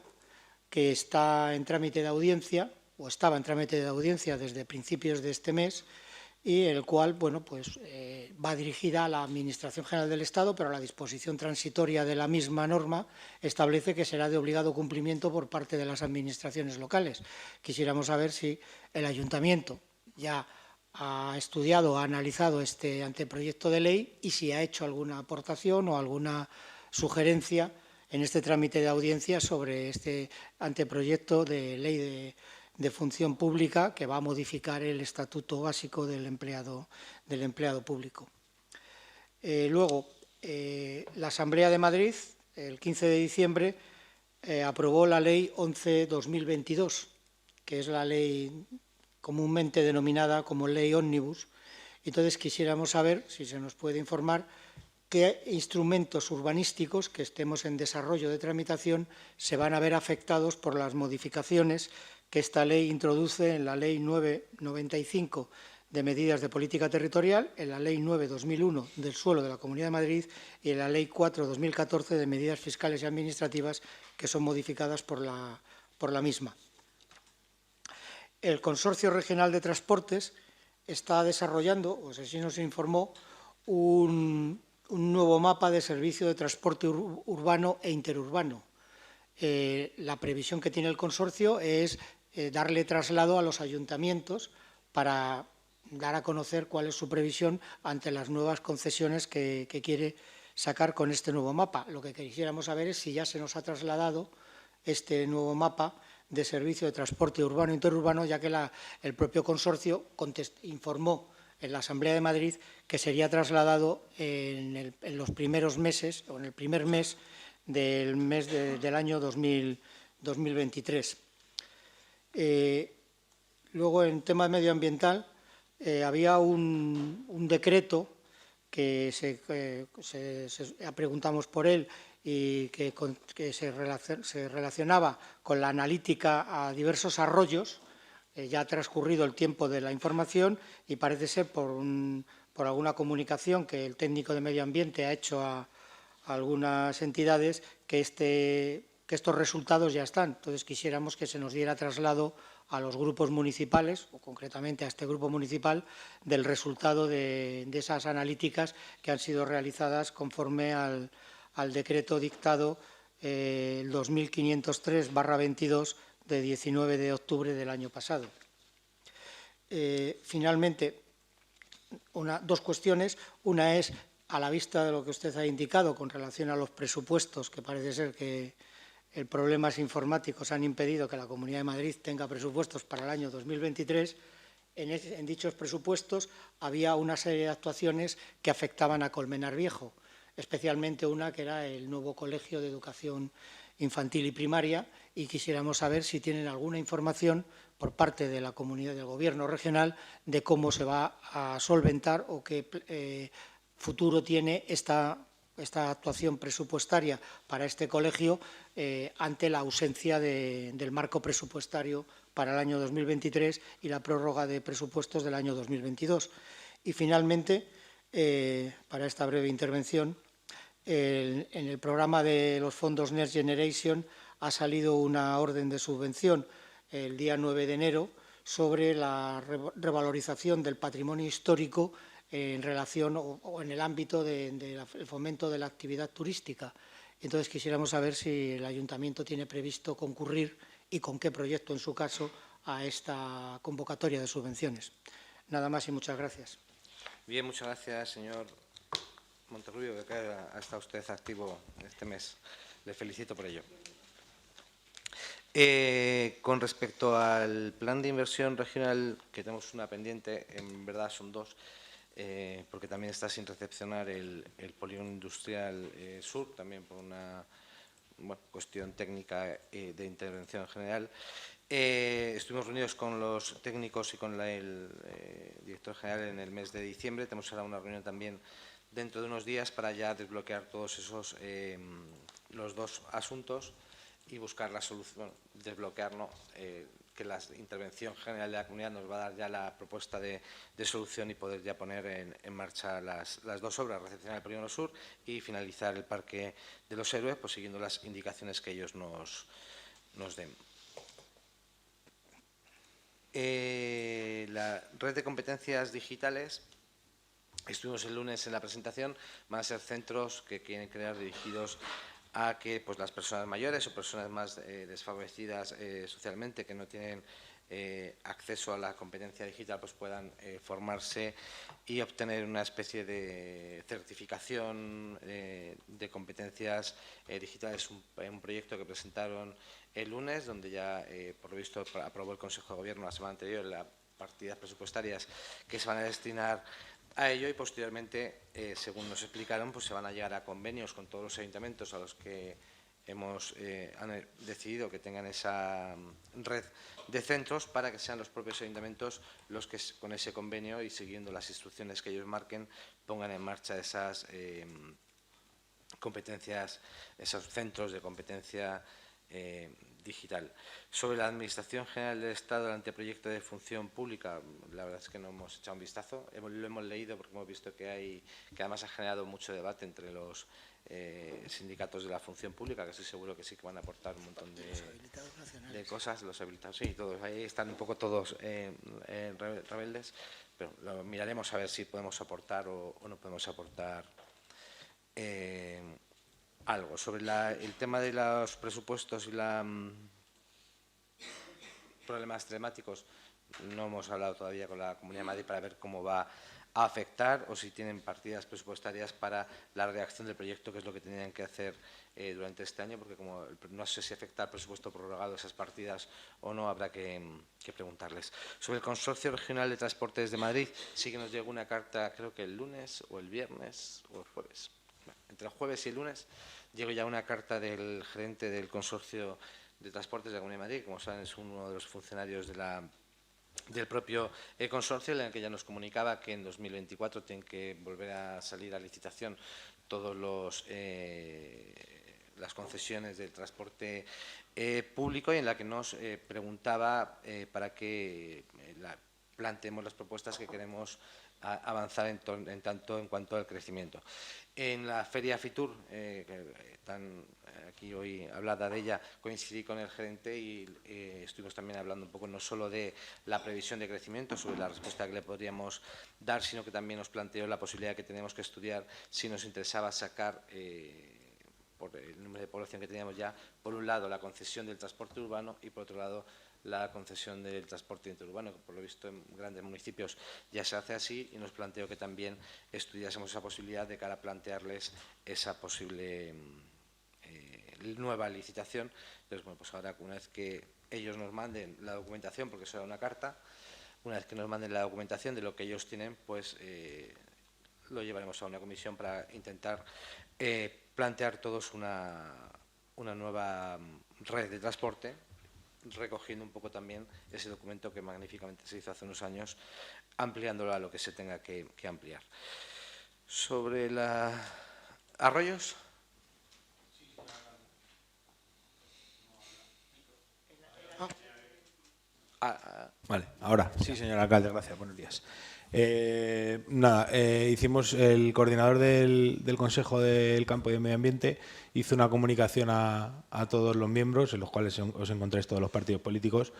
que está en trámite de audiencia o estaba en trámite de audiencia desde principios de este mes y el cual va dirigida a la Administración General del Estado, pero la disposición transitoria de la misma norma establece que será de obligado cumplimiento por parte de las administraciones locales. Quisiéramos saber si el Ayuntamiento ya ha estudiado, ha analizado este anteproyecto de ley y si ha hecho alguna aportación o alguna sugerencia en este trámite de audiencia sobre este anteproyecto de ley de función pública que va a modificar el estatuto básico del empleado público. Luego, la Asamblea de Madrid, el 15 de diciembre, aprobó la Ley 11/2022, que es la ley comúnmente denominada como Ley Ómnibus. Entonces, quisiéramos saber, si se nos puede informar, qué instrumentos urbanísticos que estemos en desarrollo de tramitación se van a ver afectados por las modificaciones que esta ley introduce en la Ley 9/95 de medidas de política territorial, en la Ley 9/2001 del suelo de la Comunidad de Madrid y en la Ley 4/2014 de medidas fiscales y administrativas que son modificadas por la misma. El Consorcio Regional de Transportes está desarrollando, o así nos informó, un nuevo mapa de servicio de transporte urbano e interurbano. La previsión que tiene el consorcio es darle traslado a los ayuntamientos para dar a conocer cuál es su previsión ante las nuevas concesiones que quiere sacar con este nuevo mapa. Lo que quisiéramos saber es si ya se nos ha trasladado este nuevo mapa de servicio de transporte urbano e interurbano, ya que el propio consorcio informó en la Asamblea de Madrid que sería trasladado en los primeros meses o en el primer mes del año 2023. Luego, en tema medioambiental, había un decreto que preguntamos por él y que se relacionaba con la analítica a diversos arroyos. Ya ha transcurrido el tiempo de la información y parece ser por alguna comunicación que el técnico de medio ambiente ha hecho a algunas entidades que porque estos resultados ya están. Entonces, quisiéramos que se nos diera traslado a los grupos municipales, o concretamente a este grupo municipal, del resultado de esas analíticas que han sido realizadas conforme al decreto dictado el 2503/22 de 19 de octubre del año pasado. Finalmente, dos cuestiones. Una es, a la vista de lo que usted ha indicado con relación a los presupuestos, que parece ser que problemas informáticos han impedido que la Comunidad de Madrid tenga presupuestos para el año 2023, en dichos presupuestos había una serie de actuaciones que afectaban a Colmenar Viejo, especialmente una que era el nuevo Colegio de Educación Infantil y Primaria, y quisiéramos saber si tienen alguna información por parte de la comunidad del Gobierno regional de cómo se va a solventar o qué futuro tiene esta actuación presupuestaria para este colegio ante la ausencia del marco presupuestario para el año 2023 y la prórroga de presupuestos del año 2022. Y finalmente, para esta breve intervención, en el programa de los fondos Next Generation ha salido una orden de subvención el día 9 de enero sobre la revalorización del patrimonio histórico en relación o en el ámbito del fomento de la actividad turística. Entonces, quisiéramos saber si el Ayuntamiento tiene previsto concurrir y con qué proyecto, en su caso, a esta convocatoria de subvenciones. Nada más y muchas gracias. Bien, muchas gracias, señor Monterrubio, que ha estado usted activo este mes. Le felicito por ello. Con respecto al plan de inversión regional, que tenemos una pendiente, en verdad son dos, porque también está sin recepcionar el polígono industrial sur, también por una cuestión técnica de intervención general. Estuvimos reunidos con los técnicos y con el director general en el mes de diciembre. Tenemos ahora una reunión también dentro de unos días para ya desbloquear todos esos los dos asuntos y buscar la solución, desbloquearnos, que la intervención general de la comunidad nos va a dar ya la propuesta de solución y poder ya poner en marcha las dos obras, recepcionar el polígono sur y finalizar el Parque de los Héroes, pues siguiendo las indicaciones que ellos nos den. La red de competencias digitales, estuvimos el lunes en la presentación, van a ser centros que quieren crear dirigidos a que pues, las personas mayores o personas más desfavorecidas socialmente, que no tienen acceso a la competencia digital, pues puedan formarse y obtener una especie de certificación de competencias digitales. Un proyecto que presentaron el lunes, donde ya, por lo visto, aprobó el Consejo de Gobierno la semana anterior las partidas presupuestarias que se van a destinar a ello y posteriormente, según nos explicaron, pues se van a llegar a convenios con todos los ayuntamientos a los que han decidido que tengan esa red de centros para que sean los propios ayuntamientos los que con ese convenio y siguiendo las instrucciones que ellos marquen pongan en marcha esas competencias, esos centros de competencia digital. Sobre la Administración General del Estado, el anteproyecto de función pública, la verdad es que no hemos echado un vistazo, lo hemos leído porque hemos visto que además ha generado mucho debate entre los sindicatos de la función pública, que estoy seguro que sí que van a aportar un montón de cosas, los habilitados, sí, todos, ahí están un poco todos rebeldes, pero lo miraremos a ver si podemos aportar o no podemos aportar algo. Sobre el tema de los presupuestos y problemas telemáticos, no hemos hablado todavía con la Comunidad de Madrid para ver cómo va a afectar o si tienen partidas presupuestarias para la redacción del proyecto, que es lo que tenían que hacer durante este año, porque como no sé si afecta al presupuesto prorrogado esas partidas o no, habrá que preguntarles. Sobre el Consorcio Regional de Transportes de Madrid, sí que nos llegó una carta, creo que el lunes o el viernes o el jueves. Entre el jueves y el lunes llegó ya una carta del gerente del Consorcio de Transportes de la Comunidad de Madrid, como saben es uno de los funcionarios del propio consorcio, en el que ya nos comunicaba que en 2024 tienen que volver a salir a licitación todos las concesiones del transporte público, y en la que nos preguntaba para que planteemos las propuestas que queremos avanzar en tanto en cuanto al crecimiento. En la Feria Fitur, aquí hoy hablada de ella, coincidí con el gerente y estuvimos también hablando un poco no solo de la previsión de crecimiento, sobre la respuesta que le podríamos dar, sino que también nos planteó la posibilidad que tenemos que estudiar si nos interesaba sacar, por el número de población que teníamos ya, por un lado la concesión del transporte urbano y por otro lado la concesión del transporte interurbano, que por lo visto en grandes municipios ya se hace así, y nos planteó que también estudiásemos esa posibilidad de cara a plantearles esa posible nueva licitación. Entonces, bueno, pues ahora una vez que ellos nos manden la documentación, porque eso era una carta, una vez que nos manden la documentación de lo que ellos tienen, pues lo llevaremos a una comisión para intentar plantear todos una nueva red de transporte, recogiendo un poco también ese documento que magníficamente se hizo hace unos años, ampliándolo a lo que se tenga que ampliar. Sobre arroyos. Vale, ahora. Sí, señor alcalde, gracias. Buenos días. Hicimos el coordinador del Consejo del Campo y del Medio Ambiente, hizo una comunicación a todos los miembros, en los cuales os encontráis todos los partidos políticos,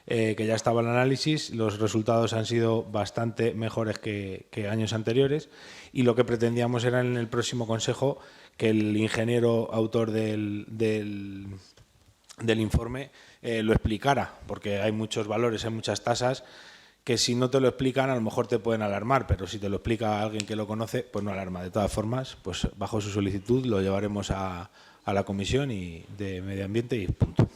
que ya estaba el análisis. Los resultados han sido bastante mejores que años anteriores, y lo que pretendíamos era en el próximo Consejo que el ingeniero autor del informe lo explicara, porque hay muchos valores, hay muchas tasas que si no te lo explican a lo mejor te pueden alarmar, pero si te lo explica alguien que lo conoce, pues no alarma. De todas formas, pues bajo su solicitud lo llevaremos a la Comisión de Medio Ambiente y punto.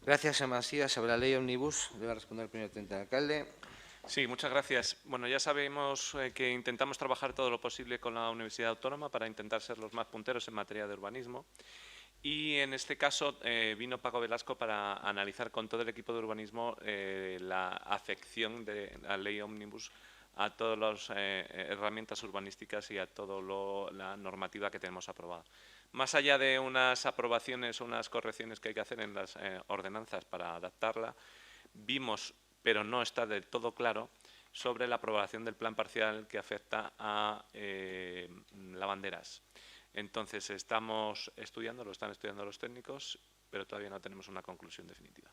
Gracias, señor Masías. Sobre la ley Omnibus, le va a responder el primer teniente de alcalde. Sí, muchas gracias. Bueno, ya sabemos que intentamos trabajar todo lo posible con la Universidad Autónoma para intentar ser los más punteros en materia de urbanismo. Y en este caso vino Paco Velasco para analizar con todo el equipo de urbanismo la afección de la ley Omnibus a todas las herramientas urbanísticas y a toda la normativa que tenemos aprobada. Más allá de unas aprobaciones o unas correcciones que hay que hacer en las ordenanzas para adaptarla, vimos, pero no está del todo claro, sobre la aprobación del plan parcial que afecta a lavanderas. Entonces, estamos estudiando, lo están estudiando los técnicos, pero todavía no tenemos una conclusión definitiva.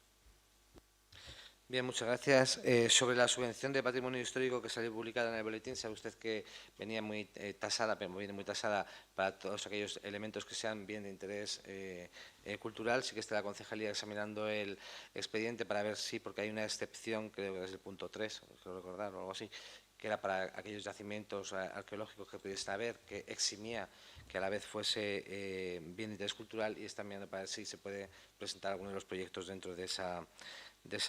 Bien, muchas gracias. Sobre la subvención de patrimonio histórico que salió publicada en el boletín, sabe usted que venía muy tasada, pero viene muy tasada para todos aquellos elementos que sean bien de interés cultural. Sí que está la concejalía examinando el expediente para ver si, porque hay una excepción, creo que es el punto 3, creo recordar, o algo así, que era para aquellos yacimientos arqueológicos que pudiesen haber, que eximía que a la vez fuese bien de interés cultural, y están mirando para ver si se puede presentar alguno de los proyectos dentro de esa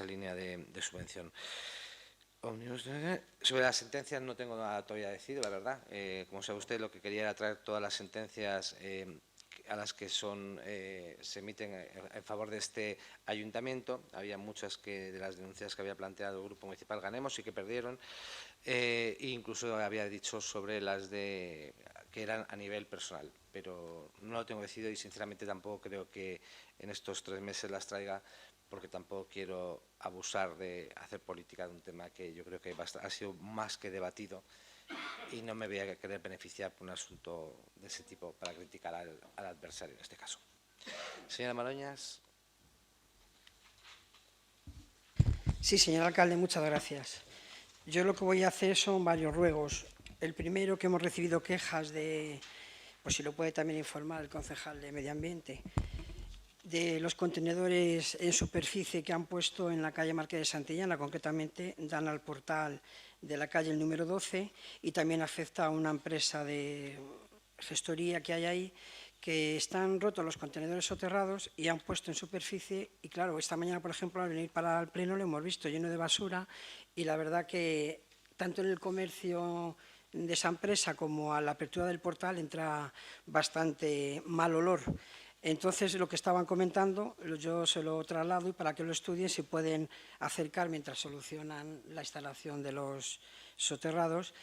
línea de subvención. Sobre las sentencias no tengo nada todavía decidido, la verdad. Como sabe usted, lo que quería era traer todas las sentencias a las que se emiten en favor de este ayuntamiento. Había muchas de las denuncias que había planteado el Grupo Municipal Ganemos y que perdieron. E incluso había dicho sobre las que eran a nivel personal, pero no lo tengo decidido y sinceramente tampoco creo que en estos 3 meses las traiga, porque tampoco quiero abusar de hacer política de un tema que yo creo que ha sido más que debatido, y no me voy a querer beneficiar por un asunto de ese tipo para criticar al adversario en este caso. Señora Maroñas. Sí, señor alcalde, muchas gracias. Yo lo que voy a hacer son varios ruegos. El primero, que hemos recibido quejas de, pues si lo puede también informar el concejal de Medio Ambiente, de los contenedores en superficie que han puesto en la calle Marqués de Santillana, concretamente dan al portal de la calle el número 12, y también afecta a una empresa de gestoría que hay ahí, que están rotos los contenedores soterrados y han puesto en superficie, y claro, esta mañana, por ejemplo, al venir para el pleno lo hemos visto lleno de basura, y la verdad que tanto en el comercio de esa empresa como a la apertura del portal entra bastante mal olor. Entonces, lo que estaban comentando, yo se lo traslado y para que lo estudien se pueden acercar mientras solucionan la instalación de los soterrados,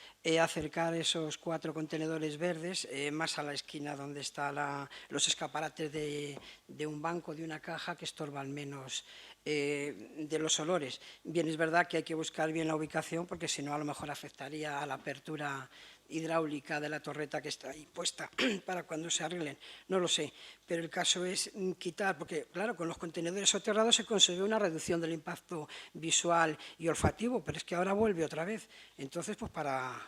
acercar esos 4 contenedores verdes más a la esquina donde están los escaparates de un banco, de una caja, que estorban menos de los olores. Bien, es verdad que hay que buscar bien la ubicación porque si no a lo mejor afectaría a la apertura hidráulica de la torreta que está ahí puesta para cuando se arreglen, no lo sé, pero el caso es quitar, porque claro, con los contenedores soterrados se consiguió una reducción del impacto visual y olfativo, pero es que ahora vuelve otra vez. Entonces, pues para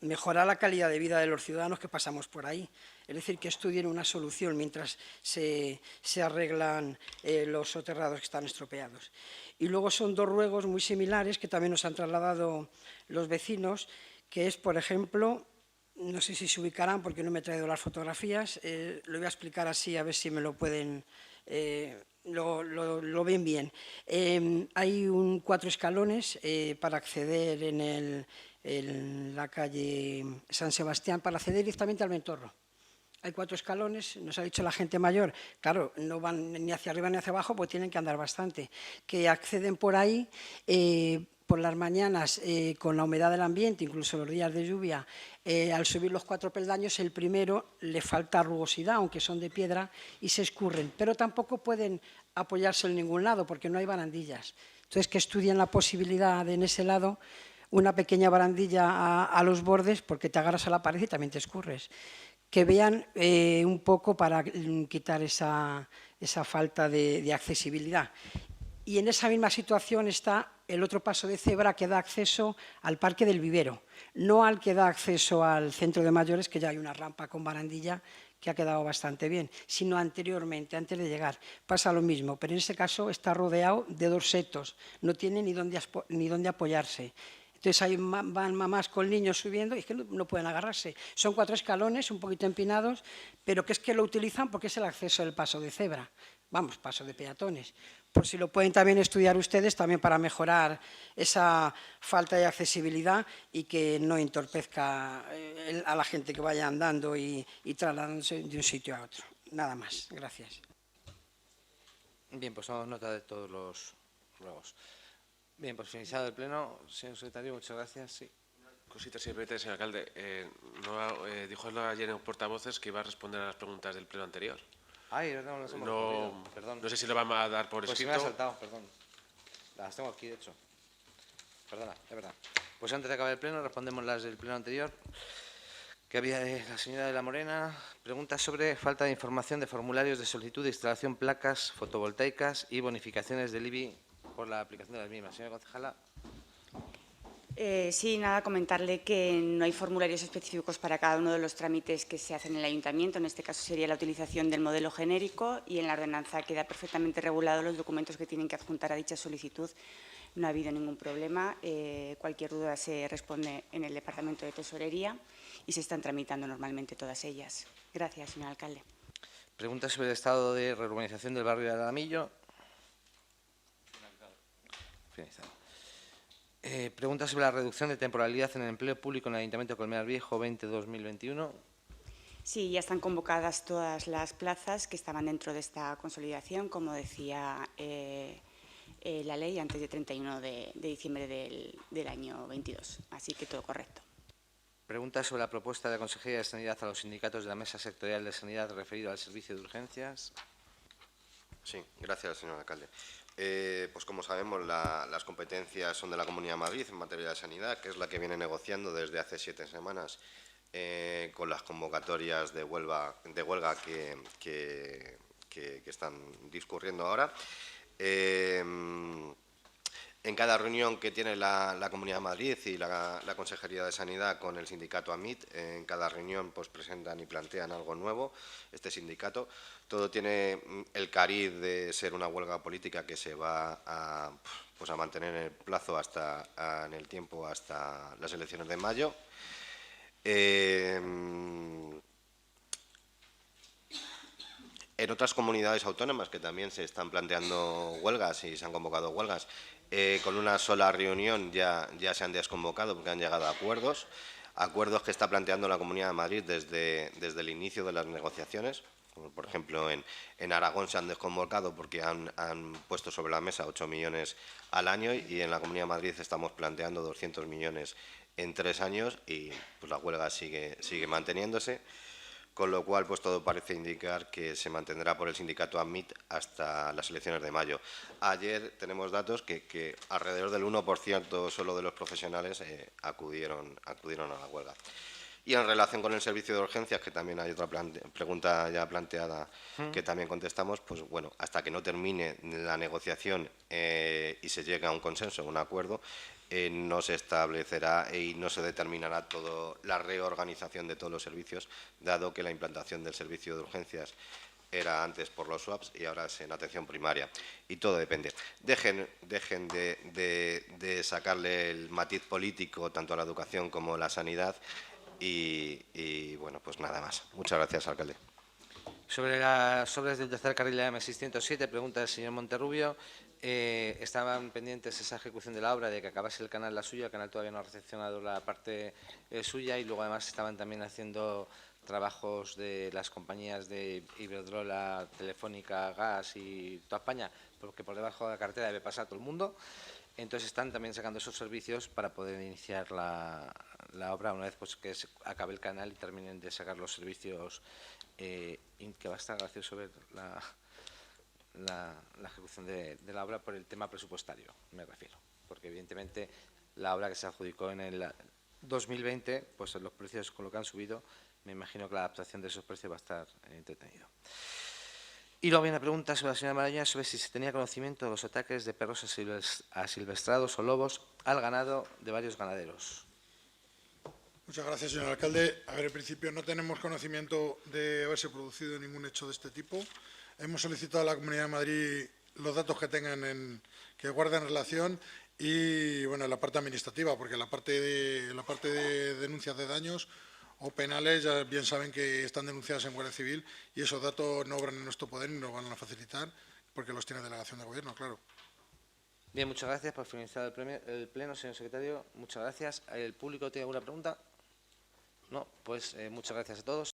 mejorar la calidad de vida de los ciudadanos que pasamos por ahí, es decir, que estudien una solución mientras se arreglan los soterrados que están estropeados. Y luego son 2 ruegos muy similares que también nos han trasladado los vecinos, que es, por ejemplo, no sé si se ubicarán porque no me he traído las fotografías, lo voy a explicar así a ver si me lo pueden, lo ven bien. Hay 4 escalones para acceder en la calle San Sebastián, para acceder directamente al Ventorro. Hay 4 escalones, nos ha dicho la gente mayor, claro, no van ni hacia arriba ni hacia abajo, pues tienen que andar bastante, que acceden por ahí. Por las mañanas, con la humedad del ambiente, incluso los días de lluvia, al subir los 4 peldaños, el primero le falta rugosidad, aunque son de piedra, y se escurren. Pero tampoco pueden apoyarse en ningún lado, porque no hay barandillas. Entonces, que estudien la posibilidad de, en ese lado, una pequeña barandilla a los bordes, porque te agarras a la pared y también te escurres. Que vean un poco para quitar esa falta de accesibilidad. Y en esa misma situación está el otro paso de cebra que da acceso al Parque del Vivero, no al que da acceso al centro de mayores, que ya hay una rampa con barandilla que ha quedado bastante bien, sino anteriormente, antes de llegar. Pasa lo mismo, pero en ese caso está rodeado de 2 setos, no tiene ni dónde apoyarse. Entonces ahí van mamás con niños subiendo y es que no pueden agarrarse. Son 4 escalones, un poquito empinados, pero que es que lo utilizan porque es el acceso del paso de cebra. Vamos, paso de peatones. Por si lo pueden también estudiar ustedes, también para mejorar esa falta de accesibilidad y que no entorpezca a la gente que vaya andando y trasladándose de un sitio a otro. Nada más. Gracias. Bien, pues tomamos nota de todos los ruegos. Bien, pues finalizado el pleno, señor secretario, muchas gracias. Sí. Cosita, si me permite, señor alcalde. Dijo ayer en portavoces que iba a responder a las preguntas del pleno anterior. Ay, no, perdón. No sé si lo van a dar por escrito. escrito. Pues sí me ha saltado, perdón. Las tengo aquí, de hecho. Perdona, es verdad. Pues antes de acabar el pleno, respondemos las del pleno anterior, que había de la señora de la Morena. Pregunta sobre falta de información de formularios de solicitud de instalación placas fotovoltaicas y bonificaciones del IBI por la aplicación de las mismas. Señora concejala. Sí, nada, comentarle que no hay formularios específicos para cada uno de los trámites que se hacen en el ayuntamiento. En este caso sería la utilización del modelo genérico y en la ordenanza queda perfectamente regulado los documentos que tienen que adjuntar a dicha solicitud. No ha habido ningún problema. Cualquier duda se responde en el Departamento de Tesorería y se están tramitando normalmente todas ellas. Gracias, señor alcalde. Pregunta sobre el estado de reurbanización del barrio de Alamillo. Finalizado. Pregunta sobre la reducción de temporalidad en el empleo público en el Ayuntamiento de Colmenar Viejo 20-2021. Sí, ya están convocadas todas las plazas que estaban dentro de esta consolidación, como decía la ley, antes del 31 de diciembre del año 22. Así que todo correcto. Pregunta sobre la propuesta de la Consejería de Sanidad a los sindicatos de la Mesa Sectorial de Sanidad referido al servicio de urgencias. Sí, gracias, señor alcalde. Pues como sabemos, las competencias son de la Comunidad de Madrid en materia de sanidad, que es la que viene negociando desde hace 7 semanas con las convocatorias de huelga que están discurriendo ahora. En cada reunión que tiene la Comunidad de Madrid y la Consejería de Sanidad con el sindicato AMIT, en cada reunión pues presentan y plantean algo nuevo. Este sindicato, todo tiene el cariz de ser una huelga política que se va a mantener en el plazo en el tiempo hasta las elecciones de mayo. En otras comunidades autónomas que también se están planteando huelgas y se han convocado huelgas, con una sola reunión ya se han desconvocado porque han llegado a acuerdos que está planteando la Comunidad de Madrid desde el inicio de las negociaciones Como por ejemplo, en Aragón se han desconvocado porque han puesto sobre la mesa 8 millones al año y en la Comunidad de Madrid estamos planteando 200 millones en 3 años y pues, la huelga sigue manteniéndose. Con lo cual, pues todo parece indicar que se mantendrá por el sindicato AMIT hasta las elecciones de mayo. Ayer tenemos datos que alrededor del 1% solo de los profesionales acudieron a la huelga. Y en relación con el servicio de urgencias, que también hay otra pregunta ya planteada que también contestamos, pues bueno, hasta que no termine la negociación y se llegue a un consenso, a un acuerdo, no se establecerá y no se determinará toda la reorganización de todos los servicios, dado que la implantación del servicio de urgencias era antes por los SWAPs y ahora es en atención primaria. Y todo depende. Dejen de sacarle el matiz político tanto a la educación como a la sanidad y bueno, pues nada más. Muchas gracias, alcalde. Sobre las obras del tercer carril de la M607, pregunta el señor Monterrubio. Estaban pendientes esa ejecución de la obra, de que acabase el canal la suya, el canal todavía no ha recepcionado la parte suya y luego además estaban también haciendo trabajos de las compañías de Iberdrola, Telefónica, Gas y toda España, porque por debajo de la carretera debe pasar todo el mundo. Entonces están también sacando esos servicios para poder iniciar la obra una vez pues, que se acabe el canal y terminen de sacar los servicios, que va a estar gracioso ver la ejecución de la obra por el tema presupuestario, me refiero, porque evidentemente la obra que se adjudicó en el 2020, pues los precios con lo que han subido, me imagino que la adaptación de esos precios va a estar entretenido. Y luego viene una pregunta sobre la señora Maraña sobre si se tenía conocimiento de los ataques de perros asilvestrados o lobos al ganado de varios ganaderos. Muchas gracias, señor alcalde. A ver, en principio no tenemos conocimiento de haberse producido ningún hecho de este tipo. Hemos solicitado a la Comunidad de Madrid los datos que tengan que guarden relación y bueno, la parte administrativa, porque la parte de denuncias de daños o penales ya bien saben que están denunciadas en Guardia Civil y esos datos no obran en nuestro poder ni nos van a facilitar porque los tiene delegación de gobierno, claro. Bien, muchas gracias por finalizar el pleno, señor secretario. Muchas gracias. ¿El público tiene alguna pregunta? No, pues muchas gracias a todos.